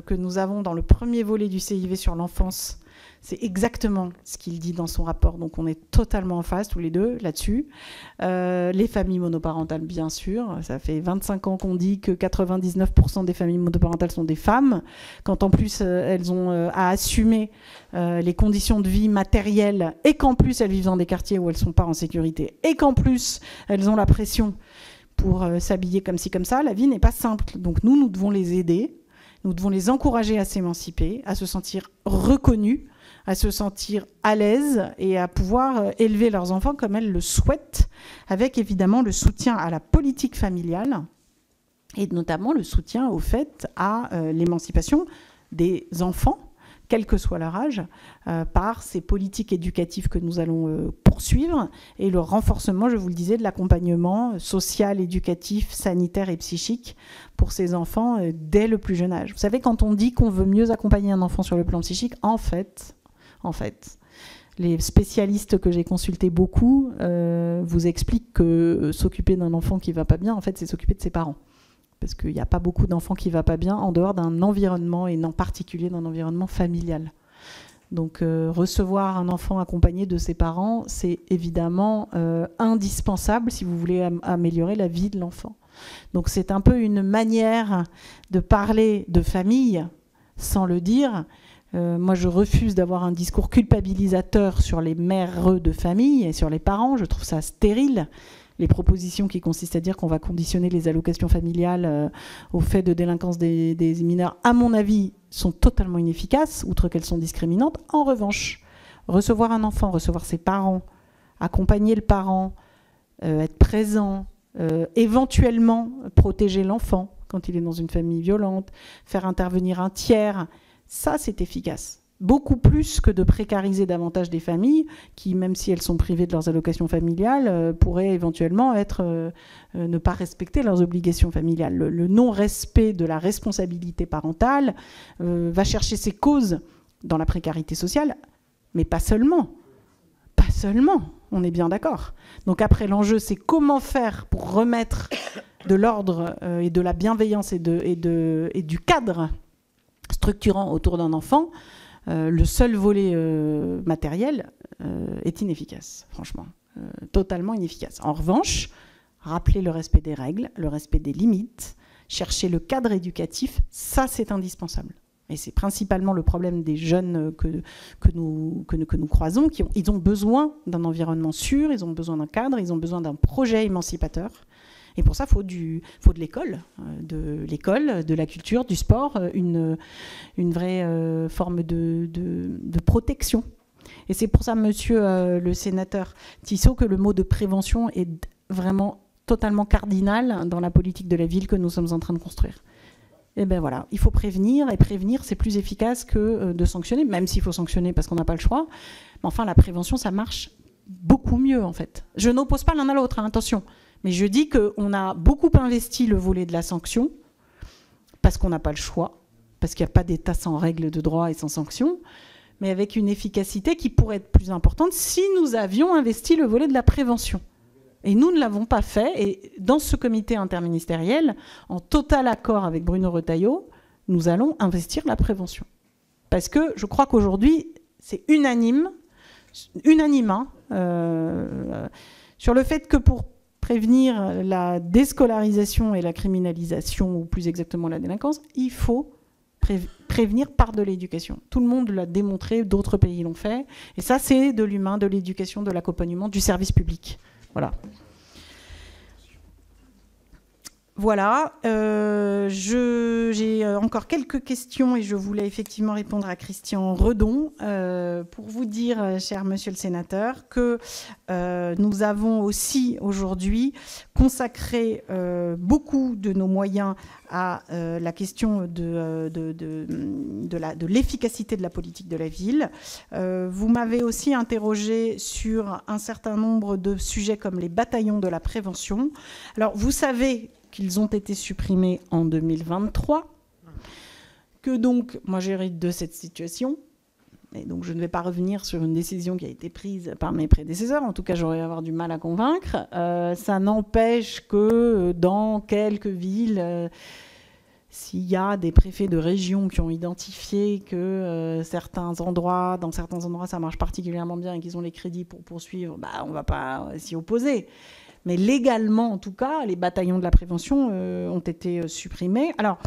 que nous avons dans le premier volet du CIV sur l'enfance, c'est exactement ce qu'il dit dans son rapport. Donc on est totalement en phase tous les deux là-dessus. Les familles monoparentales, bien sûr. Ça fait 25 ans qu'on dit que 99% des familles monoparentales sont des femmes. Quand en plus elles ont à assumer les conditions de vie matérielles et qu'en plus elles vivent dans des quartiers où elles ne sont pas en sécurité et qu'en plus elles ont la pression pour s'habiller comme ci, comme ça, la vie n'est pas simple. Donc nous devons les aider. Nous devons les encourager à s'émanciper, à se sentir reconnus, à se sentir à l'aise et à pouvoir élever leurs enfants comme elles le souhaitent, avec évidemment le soutien à la politique familiale et notamment le soutien au fait à l'émancipation des enfants, quel que soit leur âge, par ces politiques éducatives que nous allons poursuivre et le renforcement, je vous le disais, de l'accompagnement social, éducatif, sanitaire et psychique pour ces enfants dès le plus jeune âge. Vous savez, quand on dit qu'on veut mieux accompagner un enfant sur le plan psychique, en fait, les spécialistes que j'ai consultés beaucoup vous expliquent que s'occuper d'un enfant qui ne va pas bien, en fait, c'est s'occuper de ses parents. Parce qu'il n'y a pas beaucoup d'enfants qui ne vont pas bien en dehors d'un environnement, et en particulier d'un environnement familial. Donc recevoir un enfant accompagné de ses parents, c'est évidemment indispensable si vous voulez améliorer la vie de l'enfant. Donc c'est un peu une manière de parler de famille sans le dire. Moi, je refuse d'avoir un discours culpabilisateur sur les mères de famille et sur les parents. Je trouve ça stérile. Les propositions qui consistent à dire qu'on va conditionner les allocations familiales au fait de délinquance des mineurs, à mon avis, sont totalement inefficaces, outre qu'elles sont discriminantes. En revanche, recevoir un enfant, recevoir ses parents, accompagner le parent, être présent, éventuellement protéger l'enfant quand il est dans une famille violente, faire intervenir un tiers, ça c'est efficace. Beaucoup plus que de précariser davantage des familles qui, même si elles sont privées de leurs allocations familiales, pourraient éventuellement ne pas respecter leurs obligations familiales. Le non-respect de la responsabilité parentale va chercher ses causes dans la précarité sociale, mais pas seulement. Pas seulement, on est bien d'accord. Donc après, l'enjeu, c'est comment faire pour remettre de l'ordre et de la bienveillance et du cadre structurant autour d'un enfant. Le seul volet matériel est inefficace, franchement, totalement inefficace. En revanche, rappeler le respect des règles, le respect des limites, chercher le cadre éducatif, ça c'est indispensable. Et c'est principalement le problème des jeunes que nous croisons. Ils ont besoin d'un environnement sûr, ils ont besoin d'un cadre, ils ont besoin d'un projet émancipateur. Et pour ça, il faut de l'école, de la culture, du sport, une vraie forme de protection. Et c'est pour ça, monsieur le sénateur Tissot, que le mot de prévention est vraiment totalement cardinal dans la politique de la ville que nous sommes en train de construire. Et bien voilà, il faut prévenir, et prévenir, c'est plus efficace que de sanctionner, même s'il faut sanctionner parce qu'on n'a pas le choix. Mais enfin, la prévention, ça marche beaucoup mieux, en fait. Je n'oppose pas l'un à l'autre, hein, attention. Mais je dis qu'on a beaucoup investi le volet de la sanction parce qu'on n'a pas le choix, parce qu'il n'y a pas d'État sans règles de droit et sans sanction, mais avec une efficacité qui pourrait être plus importante si nous avions investi le volet de la prévention. Et nous ne l'avons pas fait. Et dans ce comité interministériel, en total accord avec Bruno Retailleau, nous allons investir la prévention. Parce que je crois qu'aujourd'hui, c'est unanime sur le fait que pour prévenir la déscolarisation et la criminalisation, ou plus exactement la délinquance, il faut prévenir par de l'éducation. Tout le monde l'a démontré, d'autres pays l'ont fait. Et ça, c'est de l'humain, de l'éducation, de l'accompagnement, du service public. Voilà. Voilà, j'ai encore quelques questions et je voulais effectivement répondre à Christian Redon pour vous dire, cher monsieur le sénateur, que nous avons aussi aujourd'hui consacré beaucoup de nos moyens à la question de l'efficacité de la politique de la ville. Vous m'avez aussi interrogé sur un certain nombre de sujets comme les bataillons de la prévention. Alors, vous savez qu'ils ont été supprimés en 2023, que donc, moi j'hérite de cette situation, et donc je ne vais pas revenir sur une décision qui a été prise par mes prédécesseurs, en tout cas j'aurais avoir du mal à convaincre. Ça n'empêche que dans quelques villes, s'il y a des préfets de région qui ont identifié que dans certains endroits ça marche particulièrement bien et qu'ils ont les crédits pour poursuivre, on ne va pas s'y opposer. Mais légalement, en tout cas, les bataillons de la prévention ont été supprimés. Alors,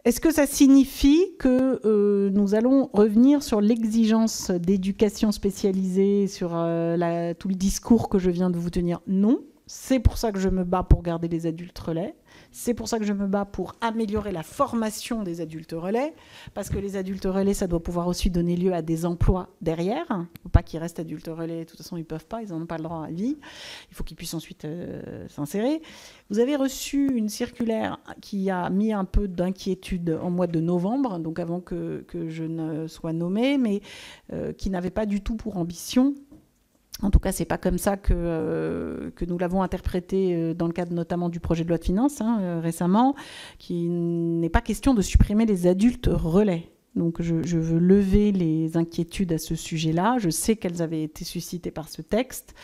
est-ce que ça signifie que nous allons revenir sur l'exigence d'éducation spécialisée, sur tout le discours que je viens de vous tenir? Non. C'est pour ça que je me bats pour garder les adultes relais. C'est pour ça que je me bats pour améliorer la formation des adultes relais, parce que les adultes relais, ça doit pouvoir aussi donner lieu à des emplois derrière. Il ne faut pas qu'ils restent adultes relais, de toute façon, ils ne peuvent pas, ils n'en ont pas le droit à vie. Il faut qu'ils puissent ensuite s'insérer. Vous avez reçu une circulaire qui a mis un peu d'inquiétude en mois de novembre, donc avant que je ne sois nommée, mais qui n'avait pas du tout pour ambition. En tout cas, ce n'est pas comme ça que nous l'avons interprété dans le cadre notamment du projet de loi de finances récemment, qu'il n'est pas question de supprimer les adultes relais. Donc je veux lever les inquiétudes à ce sujet-là. Je sais qu'elles avaient été suscitées par ce texte.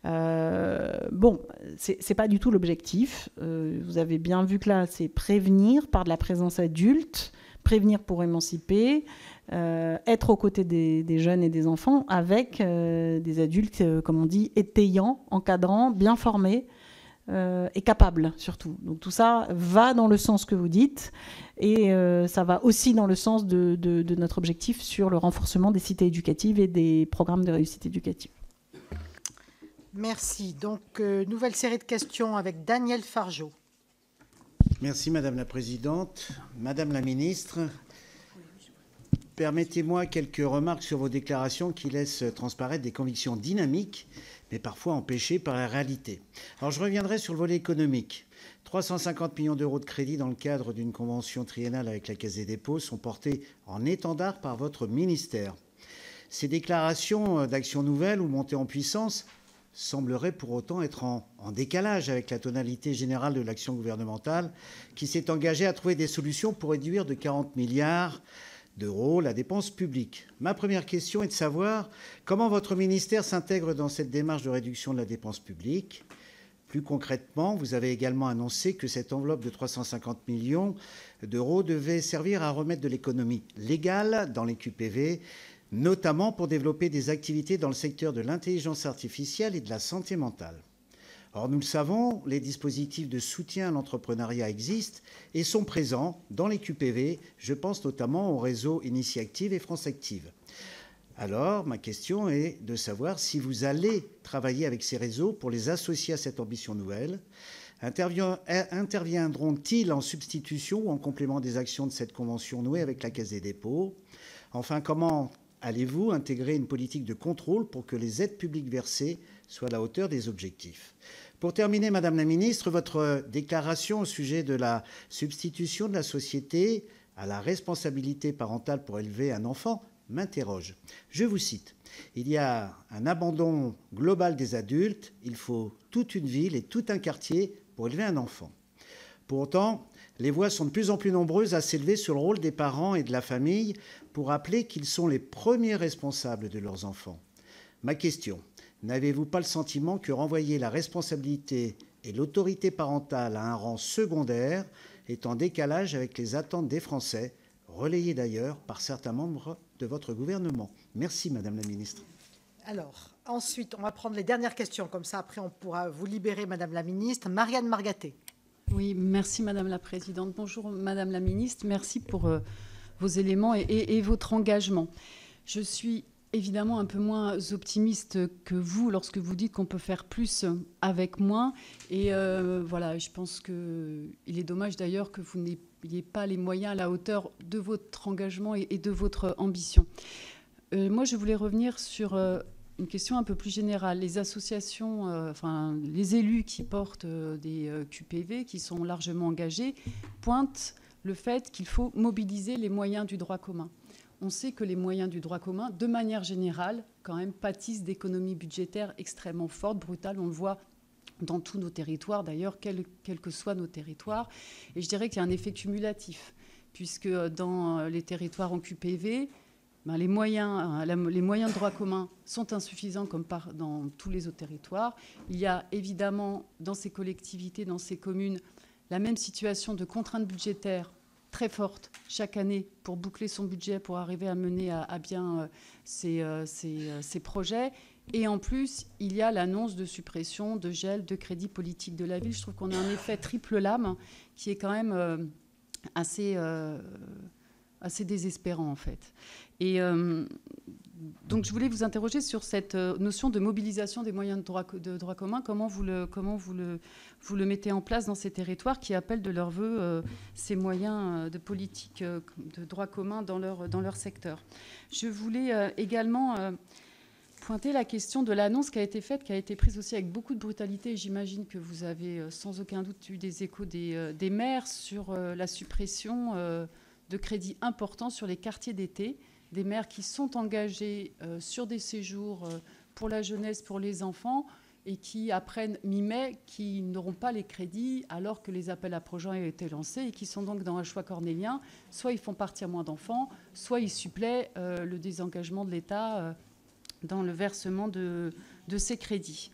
Bon, c'est pas du tout l'objectif. Vous avez bien vu que là, c'est prévenir par de la présence adulte, prévenir pour émanciper, être aux côtés des jeunes et des enfants avec des adultes, comme on dit, étayants, encadrants, bien formés et capables surtout. Donc tout ça va dans le sens que vous dites et ça va aussi dans le sens de notre objectif sur le renforcement des cités éducatives et des programmes de réussite éducative. Merci. Donc, nouvelle série de questions avec Daniel Fargeot. Merci Madame la Présidente. Madame la Ministre, permettez-moi quelques remarques sur vos déclarations qui laissent transparaître des convictions dynamiques, mais parfois empêchées par la réalité. Alors je reviendrai sur le volet économique. 350 millions d'euros de crédit dans le cadre d'une convention triennale avec la Caisse des dépôts sont portés en étendard par votre ministère. Ces déclarations d'action nouvelle ou montée en puissance semblerait pour autant être en décalage avec la tonalité générale de l'action gouvernementale qui s'est engagée à trouver des solutions pour réduire de 40 milliards d'euros la dépense publique. Ma première question est de savoir comment votre ministère s'intègre dans cette démarche de réduction de la dépense publique. Plus concrètement, vous avez également annoncé que cette enveloppe de 350 millions d'euros devait servir à remettre de l'économie légale dans les QPV, notamment pour développer des activités dans le secteur de l'intelligence artificielle et de la santé mentale. Or, nous le savons, les dispositifs de soutien à l'entrepreneuriat existent et sont présents dans les QPV. Je pense notamment au réseau Initiactive et France Active. Alors, ma question est de savoir si vous allez travailler avec ces réseaux pour les associer à cette ambition nouvelle. Interviendront-ils en substitution ou en complément des actions de cette convention nouée avec la Caisse des dépôts? Enfin, comment allez-vous intégrer une politique de contrôle pour que les aides publiques versées soient à la hauteur des objectifs? Pour terminer, Madame la Ministre, votre déclaration au sujet de la substitution de la société à la responsabilité parentale pour élever un enfant m'interroge. Je vous cite. Il y a un abandon global des adultes. Il faut toute une ville et tout un quartier pour élever un enfant. Pour autant, les voix sont de plus en plus nombreuses à s'élever sur le rôle des parents et de la famille pour rappeler qu'ils sont les premiers responsables de leurs enfants. Ma question, n'avez-vous pas le sentiment que renvoyer la responsabilité et l'autorité parentale à un rang secondaire est en décalage avec les attentes des Français, relayées d'ailleurs par certains membres de votre gouvernement? Merci, Madame la Ministre. Alors, ensuite, on va prendre les dernières questions. Comme ça, après, on pourra vous libérer, Madame la Ministre. Marianne Margaté. Oui, merci Madame la Présidente. Bonjour Madame la Ministre. Merci pour vos éléments et votre engagement. Je suis évidemment un peu moins optimiste que vous lorsque vous dites qu'on peut faire plus avec moins. Et voilà, je pense qu'il est dommage d'ailleurs que vous n'ayez pas les moyens à la hauteur de votre engagement et de votre ambition. Moi, je voulais revenir sur une question un peu plus générale. Les associations, enfin les élus qui portent des QPV, qui sont largement engagés, pointent le fait qu'il faut mobiliser les moyens du droit commun. On sait que les moyens du droit commun, de manière générale, quand même, pâtissent d'économies budgétaires extrêmement fortes, brutales. On le voit dans tous nos territoires, d'ailleurs, quels que soient nos territoires. Et je dirais qu'il y a un effet cumulatif, puisque dans les territoires en QPV, les moyens de droit commun sont insuffisants, comme dans tous les autres territoires. Il y a évidemment, dans ces collectivités, dans ces communes, la même situation de contraintes budgétaires très forte chaque année pour boucler son budget, pour arriver à mener à bien ses projets. Et en plus, il y a l'annonce de suppression, de gel, de crédits politiques de la ville. Je trouve qu'on a un effet triple lame qui est quand même assez désespérant, en fait. Et donc, je voulais vous interroger sur cette notion de mobilisation des moyens de droit commun. Comment vous le mettez en place dans ces territoires qui appellent de leur vœu ces moyens de politique de droit commun dans leur secteur. Je voulais également pointer la question de l'annonce qui a été faite, qui a été prise aussi avec beaucoup de brutalité. J'imagine que vous avez sans aucun doute eu des échos des maires sur la suppression de crédits importants sur les quartiers d'été, des maires qui sont engagés sur des séjours pour la jeunesse, pour les enfants, et qui apprennent mi-mai qu'ils n'auront pas les crédits alors que les appels à projets ont été lancés et qui sont donc dans un choix cornélien. Soit ils font partir moins d'enfants, soit ils suppléent le désengagement de l'État dans le versement de ces crédits.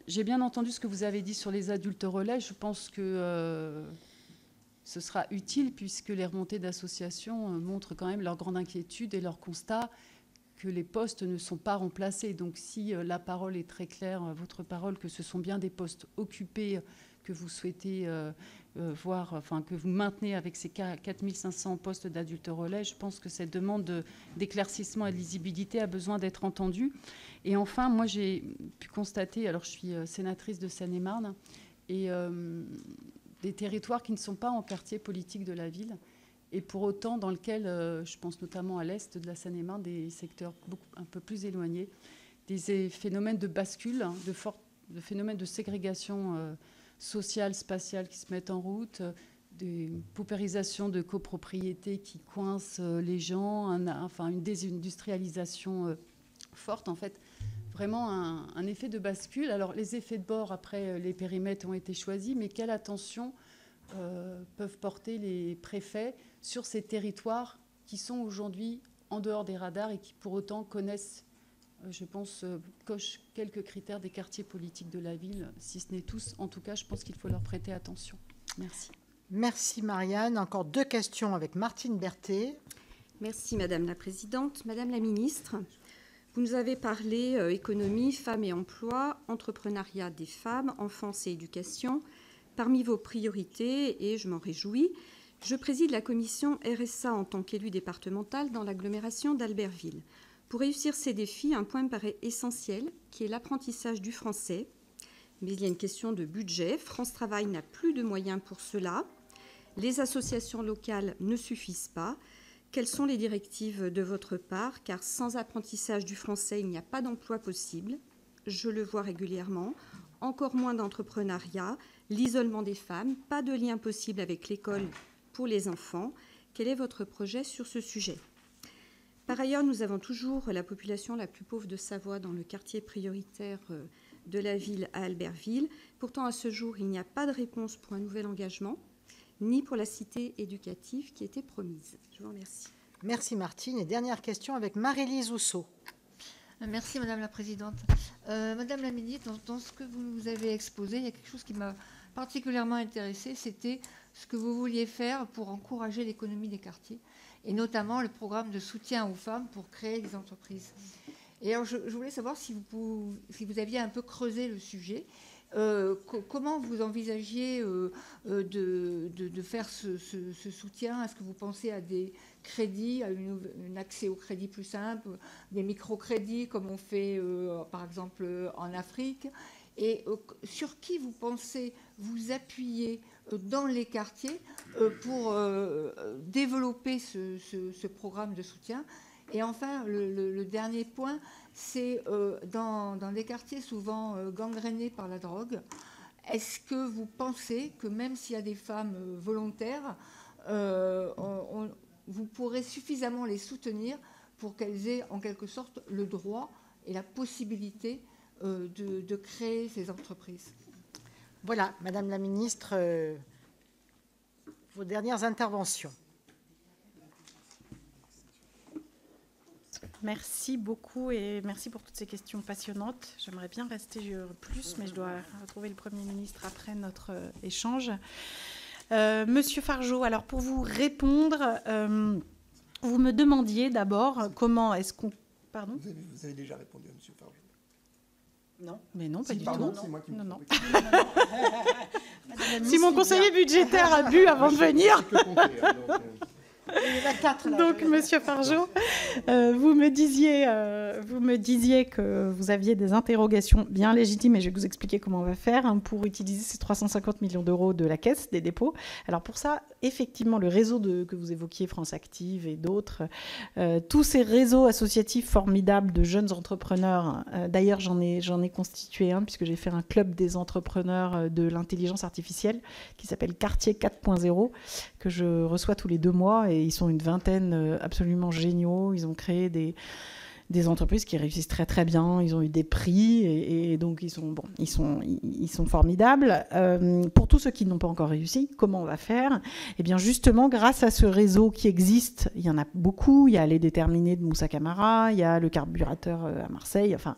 J'ai bien entendu ce que vous avez dit sur les adultes relais. Je pense que ce sera utile puisque les remontées d'associations montrent quand même leur grande inquiétude et leur constat que les postes ne sont pas remplacés. Donc si la parole est très claire, votre parole, que ce sont bien des postes occupés que vous souhaitez voir, enfin que vous maintenez avec ces 4500 postes d'adultes relais, je pense que cette demande d'éclaircissement et de lisibilité a besoin d'être entendue. Et enfin, moi j'ai pu constater, alors je suis sénatrice de Seine-et-Marne, et des territoires qui ne sont pas en quartier politique de la ville, et pour autant dans lequel, je pense notamment à l'est de la Seine-et-Marne, des secteurs un peu plus éloignés, des phénomènes de bascule, de phénomènes de ségrégation sociale, spatiale qui se mettent en route, des paupérisations de copropriétés qui coincent les gens, une désindustrialisation forte, en fait. Vraiment un effet de bascule. Alors, les effets de bord, après, les périmètres ont été choisis, mais quelle attention peuvent porter les préfets sur ces territoires qui sont aujourd'hui en dehors des radars et qui, pour autant, connaissent, je pense, cochent quelques critères des quartiers politiques de la ville, si ce n'est tous. En tout cas, je pense qu'il faut leur prêter attention. Merci. Merci, Marianne. Encore 2 questions avec Martine Berthet. Merci, Madame la Présidente. Madame la Ministre, vous nous avez parlé économie, femmes et emploi, entrepreneuriat des femmes, enfance et éducation. Parmi vos priorités, et je m'en réjouis, je préside la commission RSA en tant qu'élue départementale dans l'agglomération d'Albertville. Pour réussir ces défis, un point me paraît essentiel, qui est l'apprentissage du français. Mais il y a une question de budget. France Travail n'a plus de moyens pour cela. Les associations locales ne suffisent pas. Quelles sont les directives de votre part? Car sans apprentissage du français, il n'y a pas d'emploi possible. Je le vois régulièrement. Encore moins d'entrepreneuriat, l'isolement des femmes, pas de lien possible avec l'école pour les enfants. Quel est votre projet sur ce sujet? Par ailleurs, nous avons toujours la population la plus pauvre de Savoie dans le quartier prioritaire de la ville à Albertville. Pourtant, à ce jour, il n'y a pas de réponse pour un nouvel engagement, ni pour la cité éducative qui était promise. Je vous remercie. Merci Martine. Et dernière question avec Marie-Lise Housseau. Merci Madame la Présidente. Madame la Ministre, dans ce que vous nous avez exposé, il y a quelque chose qui m'a particulièrement intéressée, c'était ce que vous vouliez faire pour encourager l'économie des quartiers, et notamment le programme de soutien aux femmes pour créer des entreprises. Et alors je voulais savoir si vous aviez un peu creusé le sujet, comment vous envisagiez de faire ce soutien? Est-ce que vous pensez à des crédits, à un accès au crédit plus simple, des microcrédits comme on fait par exemple en Afrique? Et sur qui vous pensez vous appuyer dans les quartiers pour développer ce programme de soutien? Et enfin, le dernier point, c'est dans des quartiers souvent gangrénés par la drogue, est-ce que vous pensez que même s'il y a des femmes volontaires, vous pourrez suffisamment les soutenir pour qu'elles aient en quelque sorte le droit et la possibilité de créer ces entreprises? Voilà, Madame la Ministre, vos dernières interventions. Merci beaucoup et merci pour toutes ces questions passionnantes. J'aimerais bien rester plus, mais je dois retrouver le Premier ministre après notre échange. Monsieur Fargeot, alors pour vous répondre, vous me demandiez d'abord comment est-ce qu'on... Pardon ? Vous avez déjà répondu à Monsieur Fargeot. Non. Mais non, pas du pardon, tout. C'est moi qui non. Si mon conseiller budgétaire a bu avant de venir... Donc, Monsieur Fargeot, vous me disiez que vous aviez des interrogations bien légitimes, et je vais vous expliquer comment on va faire pour utiliser ces 350 millions d'euros de la Caisse des dépôts. Alors pour ça, effectivement, le réseau que vous évoquiez, France Active et d'autres, tous ces réseaux associatifs formidables de jeunes entrepreneurs, d'ailleurs j'en ai constitué un, puisque j'ai fait un club des entrepreneurs de l'intelligence artificielle qui s'appelle Quartier 4.0, que je reçois tous les 2 mois, et ils sont une vingtaine absolument géniaux. Ils ont créé des entreprises qui réussissent très très bien. Ils ont eu des prix et donc ils sont formidables. Pour tous ceux qui n'ont pas encore réussi, comment on va faire? Eh bien justement, grâce à ce réseau qui existe, il y en a beaucoup. Il y a Les Déterminés de Moussa Camara, il y a le Carburateur à Marseille, enfin,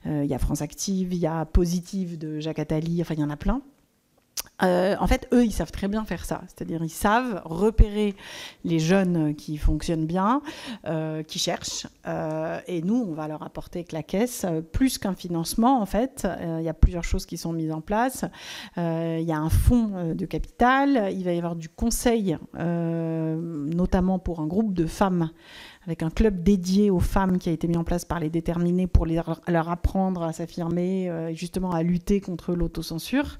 il y a France Active, il y a Positive de Jacques Attali, enfin il y en a plein. En fait, eux, ils savent très bien faire ça. C'est-à-dire, ils savent repérer les jeunes qui fonctionnent bien, qui cherchent. Et nous, on va leur apporter avec la Caisse, plus qu'un financement, en fait. Il y a plusieurs choses qui sont mises en place. Il y a un fonds de capital. Il va y avoir du conseil, notamment pour un groupe de femmes, avec un club dédié aux femmes qui a été mis en place par Les Déterminés pour leur apprendre à s'affirmer, justement à lutter contre l'autocensure.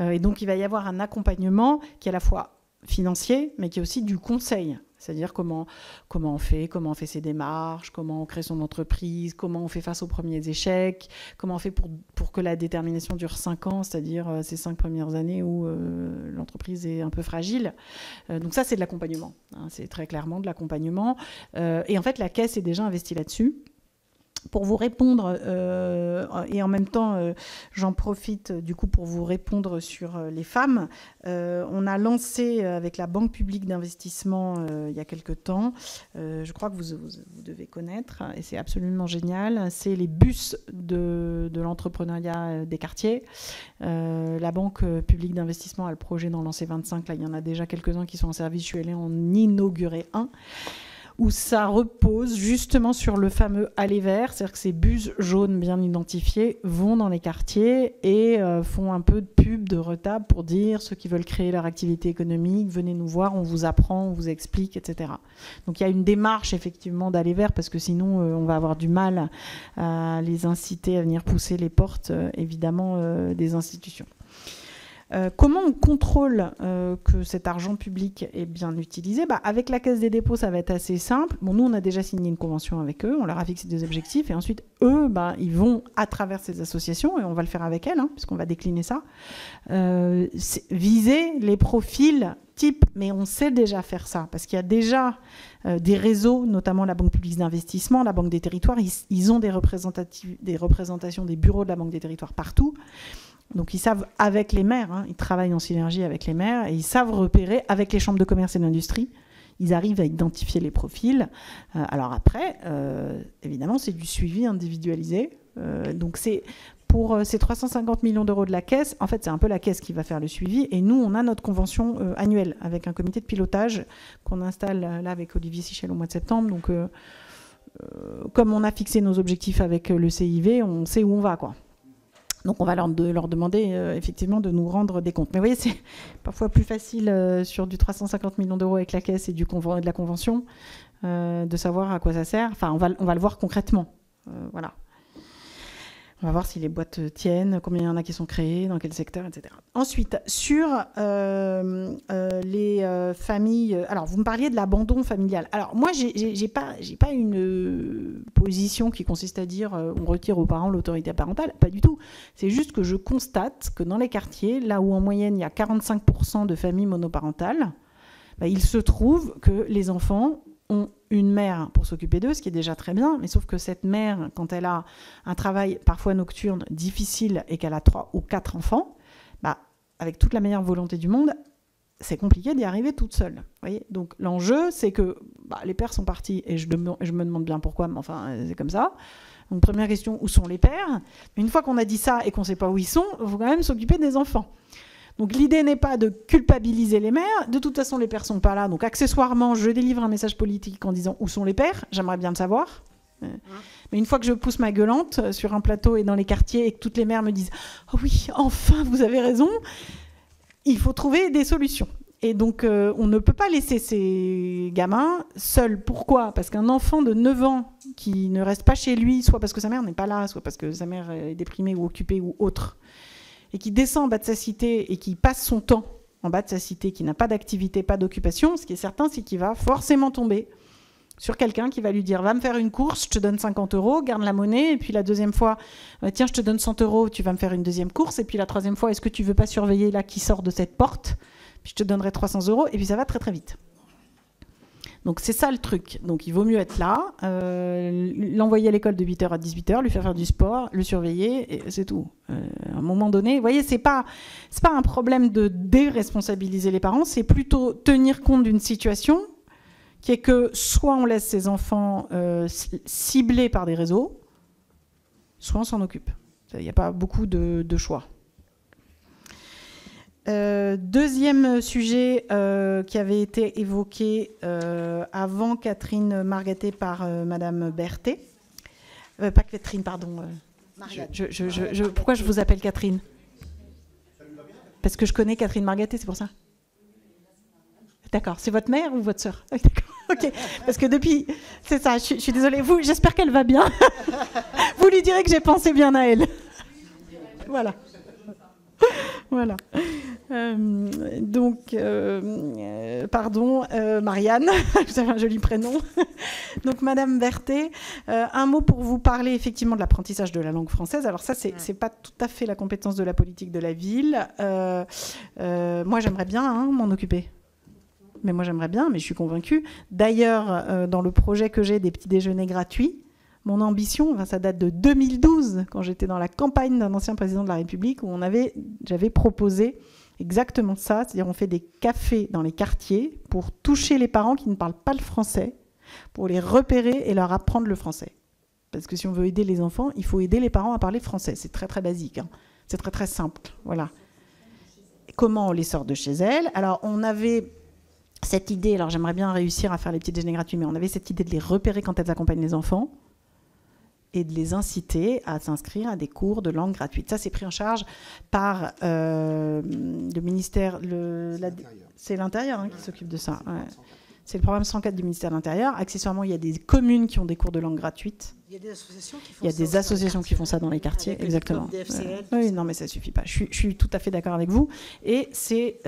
Et donc, il va y avoir un accompagnement qui est à la fois financier, mais qui est aussi du conseil. C'est-à-dire comment on fait ses démarches, comment on crée son entreprise, comment on fait face aux premiers échecs, comment on fait pour que la détermination dure 5 ans, c'est-à-dire ces 5 premières années où l'entreprise est un peu fragile. Donc ça, c'est de l'accompagnement. Hein, c'est très clairement de l'accompagnement. Et en fait, la Caisse est déjà investie là-dessus. Pour vous répondre, et en même temps, j'en profite du coup pour vous répondre sur les femmes. On a lancé avec la Banque publique d'investissement il y a quelque temps, je crois que vous devez connaître, et c'est absolument génial, c'est les bus de l'entrepreneuriat des quartiers. La Banque publique d'investissement a le projet d'en lancer 25, là il y en a déjà quelques-uns qui sont en service, je suis allée en inaugurer un, où ça repose justement sur le fameux aller vert, c'est-à-dire que ces bus jaunes bien identifiés vont dans les quartiers et font un peu de pub, de retable pour dire ceux qui veulent créer leur activité économique, venez nous voir, on vous apprend, on vous explique, etc. Donc il y a une démarche effectivement d'aller vert, parce que sinon on va avoir du mal à les inciter à venir pousser les portes, évidemment, des institutions. Comment on contrôle que cet argent public est bien utilisé? Avec la Caisse des dépôts, ça va être assez simple. Bon, nous, on a déjà signé une convention avec eux, on leur a fixé des objectifs, et ensuite, eux, ils vont, à travers ces associations, et on va le faire avec elles, puisqu'on va décliner ça, viser les profils type, mais on sait déjà faire ça, parce qu'il y a déjà des réseaux, notamment la Banque publique d'investissement, la Banque des territoires, ils ont des représentations des bureaux de la Banque des territoires partout. Donc ils savent avec les maires, ils travaillent en synergie avec les maires, et ils savent repérer avec les chambres de commerce et d'industrie. Ils arrivent à identifier les profils. Alors après, évidemment, c'est du suivi individualisé. Donc c'est pour ces 350 millions d'euros de la Caisse, en fait, c'est un peu la Caisse qui va faire le suivi. Et nous, on a notre convention annuelle avec un comité de pilotage qu'on installe là avec Olivier Sichel au mois de septembre. Donc comme on a fixé nos objectifs avec le CIV, on sait où on va, quoi. Donc on va leur demander effectivement de nous rendre des comptes. Mais vous voyez, c'est parfois plus facile sur du 350 millions d'euros avec la caisse et de la convention de savoir à quoi ça sert. Enfin, on va le voir concrètement. Voilà. On va voir si les boîtes tiennent, combien il y en a qui sont créées, dans quel secteur, etc. Ensuite, sur les familles... Alors, vous me parliez de l'abandon familial. Alors, moi, j'ai pas une position qui consiste à dire on retire aux parents l'autorité parentale. Pas du tout. C'est juste que je constate que dans les quartiers, là où en moyenne il y a 45% de familles monoparentales, il se trouve que les enfants ont une mère pour s'occuper d'eux, ce qui est déjà très bien, mais sauf que cette mère, quand elle a un travail parfois nocturne difficile et qu'elle a 3 ou 4 enfants, avec toute la meilleure volonté du monde, c'est compliqué d'y arriver toute seule. Voyez, donc l'enjeu, c'est que les pères sont partis, et je me demande bien pourquoi, mais enfin, c'est comme ça. Donc première question, où sont les pères ? Mais une fois qu'on a dit ça et qu'on ne sait pas où ils sont, il faut quand même s'occuper des enfants. Donc l'idée n'est pas de culpabiliser les mères. De toute façon, les pères ne sont pas là. Donc accessoirement, je délivre un message politique en disant où sont les pères. J'aimerais bien le savoir. Mais une fois que je pousse ma gueulante sur un plateau et dans les quartiers et que toutes les mères me disent « Oh oui, enfin, vous avez raison », il faut trouver des solutions. Et donc, on ne peut pas laisser ces gamins seuls. Pourquoi ? Parce qu'un enfant de 9 ans qui ne reste pas chez lui, soit parce que sa mère n'est pas là, soit parce que sa mère est déprimée ou occupée ou autre, et qui descend en bas de sa cité et qui passe son temps en bas de sa cité, qui n'a pas d'activité, pas d'occupation, ce qui est certain, c'est qu'il va forcément tomber sur quelqu'un qui va lui dire « Va me faire une course, je te donne 50 €, garde la monnaie, et puis la deuxième fois, tiens, je te donne 100 €, tu vas me faire une deuxième course, et puis la troisième fois, est-ce que tu veux pas surveiller là qui sort de cette porte ? Puis je te donnerai 300 €, et puis ça va très très vite. » Donc c'est ça le truc. Donc il vaut mieux être là, l'envoyer à l'école de 8h à 18h, lui faire du sport, le surveiller, et c'est tout. À un moment donné, vous voyez, c'est pas un problème de déresponsabiliser les parents, c'est plutôt tenir compte d'une situation qui est que soit on laisse ses enfants ciblés par des réseaux, soit on s'en occupe. Il n'y a pas beaucoup de choix. Deuxième sujet qui avait été évoqué avant Catherine Margaté par Madame Berthet. Pas Catherine, pardon. Pourquoi je vous appelle Catherine ? Parce que je connais Catherine Margaté, c'est pour ça. D'accord. C'est votre mère ou votre sœur ? D'accord. Ok. Parce que depuis... C'est ça, je suis désolée. J'espère qu'elle va bien. Vous lui direz que j'ai pensé bien à elle. Voilà. Voilà. Marianne, vous avez un joli prénom. Donc, Madame Berthet, un mot pour vous parler effectivement de l'apprentissage de la langue française. Alors ça, c'est pas tout à fait la compétence de la politique de la ville. Moi, j'aimerais bien m'en occuper. Mais moi, j'aimerais bien, mais je suis convaincue. D'ailleurs, dans le projet que j'ai des petits déjeuners gratuits, mon ambition, ça date de 2012, quand j'étais dans la campagne d'un ancien président de la République, où j'avais proposé exactement ça, c'est-à-dire on fait des cafés dans les quartiers pour toucher les parents qui ne parlent pas le français, pour les repérer et leur apprendre le français. Parce que si on veut aider les enfants, il faut aider les parents à parler français. C'est très très basique, hein. C'est très très simple. Voilà. Comment on les sort de chez elles ? Alors on avait cette idée, alors j'aimerais bien réussir à faire les petits déjeuners gratuits, mais on avait cette idée de les repérer quand elles accompagnent les enfants, et de les inciter à s'inscrire à des cours de langue gratuite. Ça, c'est pris en charge par le ministère... C'est l'Intérieur qui s'occupe de ça. Ouais. C'est le programme 104 du ministère de l'Intérieur. Accessoirement, il y a des communes qui ont des cours de langue gratuite. Il y a des associations qui font ça. Il y a des associations qui font ça dans les quartiers, exactement. Oui, non, mais ça ne suffit pas. Je suis tout à fait d'accord avec vous. Et c'est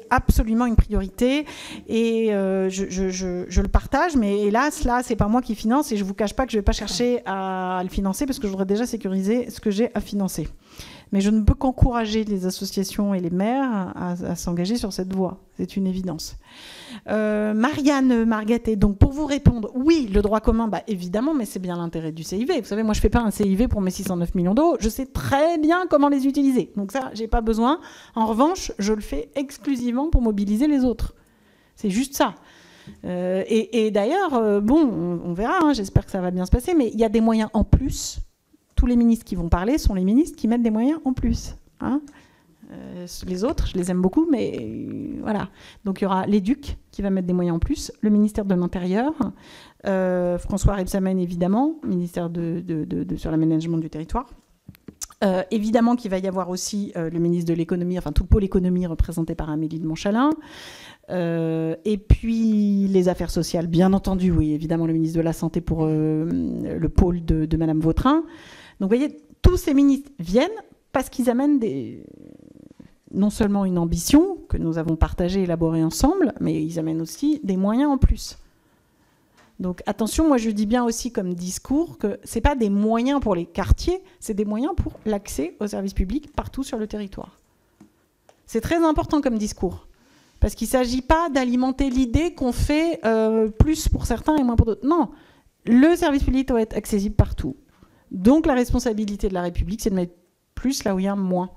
absolument une priorité. Et je le partage, mais hélas, là, ce n'est pas moi qui finance. Et je ne vous cache pas que je ne vais pas chercher à le financer parce que je voudrais déjà sécuriser ce que j'ai à financer. Mais je ne peux qu'encourager les associations et les maires à s'engager sur cette voie. C'est une évidence. Marianne Margaté, donc pour vous répondre, oui, le droit commun, évidemment, mais c'est bien l'intérêt du CIV. Vous savez, moi, je ne fais pas un CIV pour mes 609 millions d'euros. Je sais très bien comment les utiliser. Donc ça, je n'ai pas besoin. En revanche, je le fais exclusivement pour mobiliser les autres. C'est juste ça. Et d'ailleurs, on verra, hein, j'espère que ça va bien se passer, mais il y a des moyens en plus. Tous les ministres qui vont parler sont les ministres qui mettent des moyens en plus. Hein. Les autres, je les aime beaucoup, mais voilà. Donc il y aura l'Éduc qui va mettre des moyens en plus, le ministère de l'Intérieur, François Rebsamen évidemment, ministère sur l'aménagement du territoire, Évidemment qu'il va y avoir aussi le ministre de l'économie, enfin tout le pôle économie représenté par Amélie de Montchalin. Et puis les affaires sociales, bien entendu, oui, évidemment le ministre de la Santé pour le pôle de Madame Vautrin. Donc vous voyez, tous ces ministres viennent parce qu'ils amènent non seulement une ambition que nous avons partagée, élaborée ensemble, mais ils amènent aussi des moyens en plus. Donc attention, moi je dis bien aussi comme discours que ce n'est pas des moyens pour les quartiers, c'est des moyens pour l'accès aux services publics partout sur le territoire. C'est très important comme discours, parce qu'il ne s'agit pas d'alimenter l'idée qu'on fait plus pour certains et moins pour d'autres. Non, le service public doit être accessible partout. Donc la responsabilité de la République, c'est de mettre plus là où il y a moins.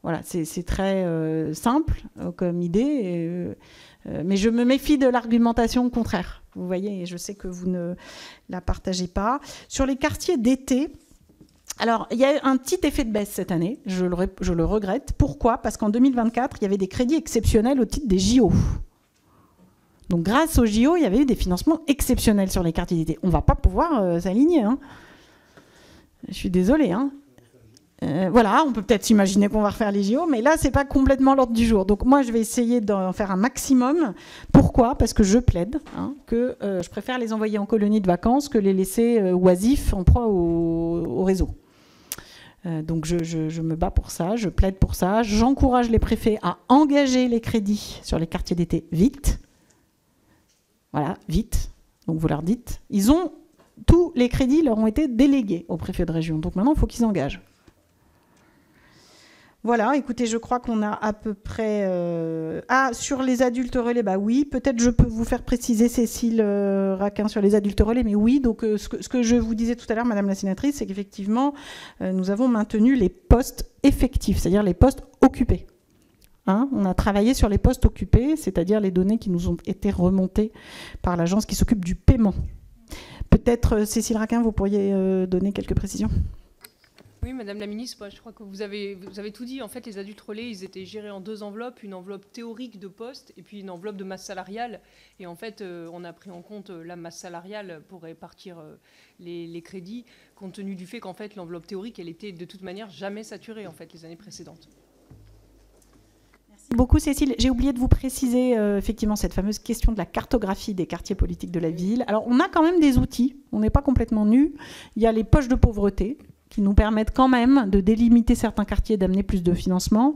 Voilà, c'est très simple comme idée, mais je me méfie de l'argumentation contraire. Vous voyez, et je sais que vous ne la partagez pas. Sur les quartiers d'été, alors il y a un petit effet de baisse cette année, je le regrette. Pourquoi ? Parce qu'en 2024, il y avait des crédits exceptionnels au titre des JO. Donc grâce aux JO, il y avait eu des financements exceptionnels sur les quartiers d'été. On ne va pas pouvoir s'aligner. Hein. Je suis désolée, hein. Voilà, on peut peut-être s'imaginer qu'on va refaire les JO, mais là, ce n'est pas complètement l'ordre du jour. Donc moi, je vais essayer d'en faire un maximum. Pourquoi ? Parce que je plaide que je préfère les envoyer en colonie de vacances que les laisser oisifs en proie au réseau. Donc je me bats pour ça, je plaide pour ça. J'encourage les préfets à engager les crédits sur les quartiers d'été vite. Voilà, vite. Donc vous leur dites. Tous les crédits leur ont été délégués aux préfets de région. Donc maintenant, il faut qu'ils s'engagent. Voilà, écoutez, je crois qu'on a à peu près... sur les adultes relais, bah oui, peut-être je peux vous faire préciser, Cécile Raquin, sur les adultes relais, mais oui, donc ce que je vous disais tout à l'heure, Madame la sénatrice, c'est qu'effectivement, nous avons maintenu les postes effectifs, c'est-à-dire les postes occupés. On a travaillé sur les postes occupés, c'est-à-dire les données qui nous ont été remontées par l'agence qui s'occupe du paiement. Peut-être, Cécile Raquin, vous pourriez donner quelques précisions ? Oui, Madame la Ministre, je crois que vous avez tout dit. En fait, les adultes relais, ils étaient gérés en deux enveloppes, une enveloppe théorique de poste et puis une enveloppe de masse salariale. Et en fait, on a pris en compte la masse salariale pour répartir les crédits, compte tenu du fait qu'en fait, l'enveloppe théorique, elle était de toute manière jamais saturée, en fait, les années précédentes. Merci beaucoup, Cécile. J'ai oublié de vous préciser effectivement cette fameuse question de la cartographie des quartiers politiques de la ville. Alors, on a quand même des outils. On n'est pas complètement nus. Il y a les poches de pauvreté, qui nous permettent quand même de délimiter certains quartiers, d'amener plus de financement.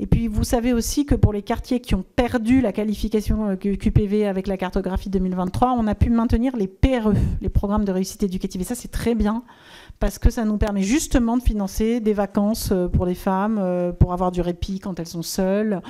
Et puis, vous savez aussi que pour les quartiers qui ont perdu la qualification QPV avec la cartographie 2023, on a pu maintenir les PRE, les programmes de réussite éducative. Et ça, c'est très bien, parce que ça nous permet justement de financer des vacances pour les femmes, pour avoir du répit quand elles sont seules,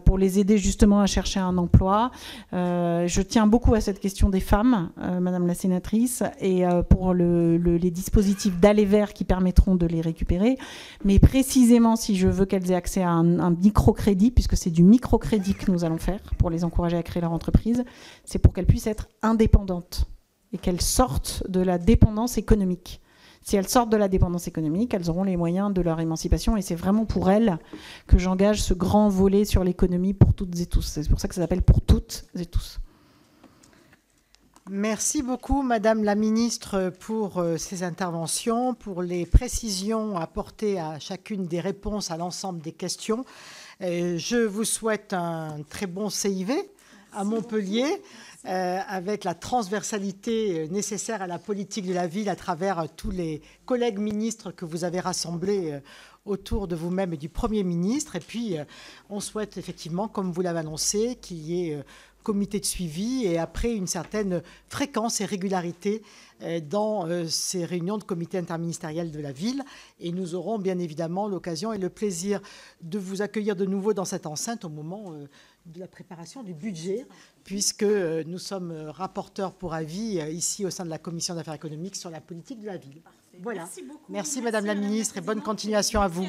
pour les aider justement à chercher un emploi. Je tiens beaucoup à cette question des femmes, Madame la sénatrice, et pour les dispositifs d'aller vers qui permettront de les récupérer. Mais précisément, si je veux qu'elles aient accès à un microcrédit, puisque c'est du microcrédit que nous allons faire pour les encourager à créer leur entreprise, c'est pour qu'elles puissent être indépendantes et qu'elles sortent de la dépendance économique. Si elles sortent de la dépendance économique, elles auront les moyens de leur émancipation, et c'est vraiment pour elles que j'engage ce grand volet sur l'économie pour toutes et tous. C'est pour ça que ça s'appelle pour toutes et tous. Merci beaucoup, Madame la Ministre, pour ces interventions, pour les précisions apportées à chacune des réponses à l'ensemble des questions. Je vous souhaite un très bon CIV à Montpellier, avec la transversalité nécessaire à la politique de la ville à travers tous les collègues ministres que vous avez rassemblés autour de vous-même et du Premier ministre. Et puis, on souhaite effectivement, comme vous l'avez annoncé, qu'il y ait comité de suivi et après une certaine fréquence et régularité dans ces réunions de comité interministériel de la ville. Et nous aurons bien évidemment l'occasion et le plaisir de vous accueillir de nouveau dans cette enceinte au moment de la préparation du budget, puisque nous sommes rapporteurs pour avis ici au sein de la Commission d'affaires économiques sur la politique de la ville. Voilà. Merci beaucoup. Merci Madame la Ministre et bonne continuation à vous.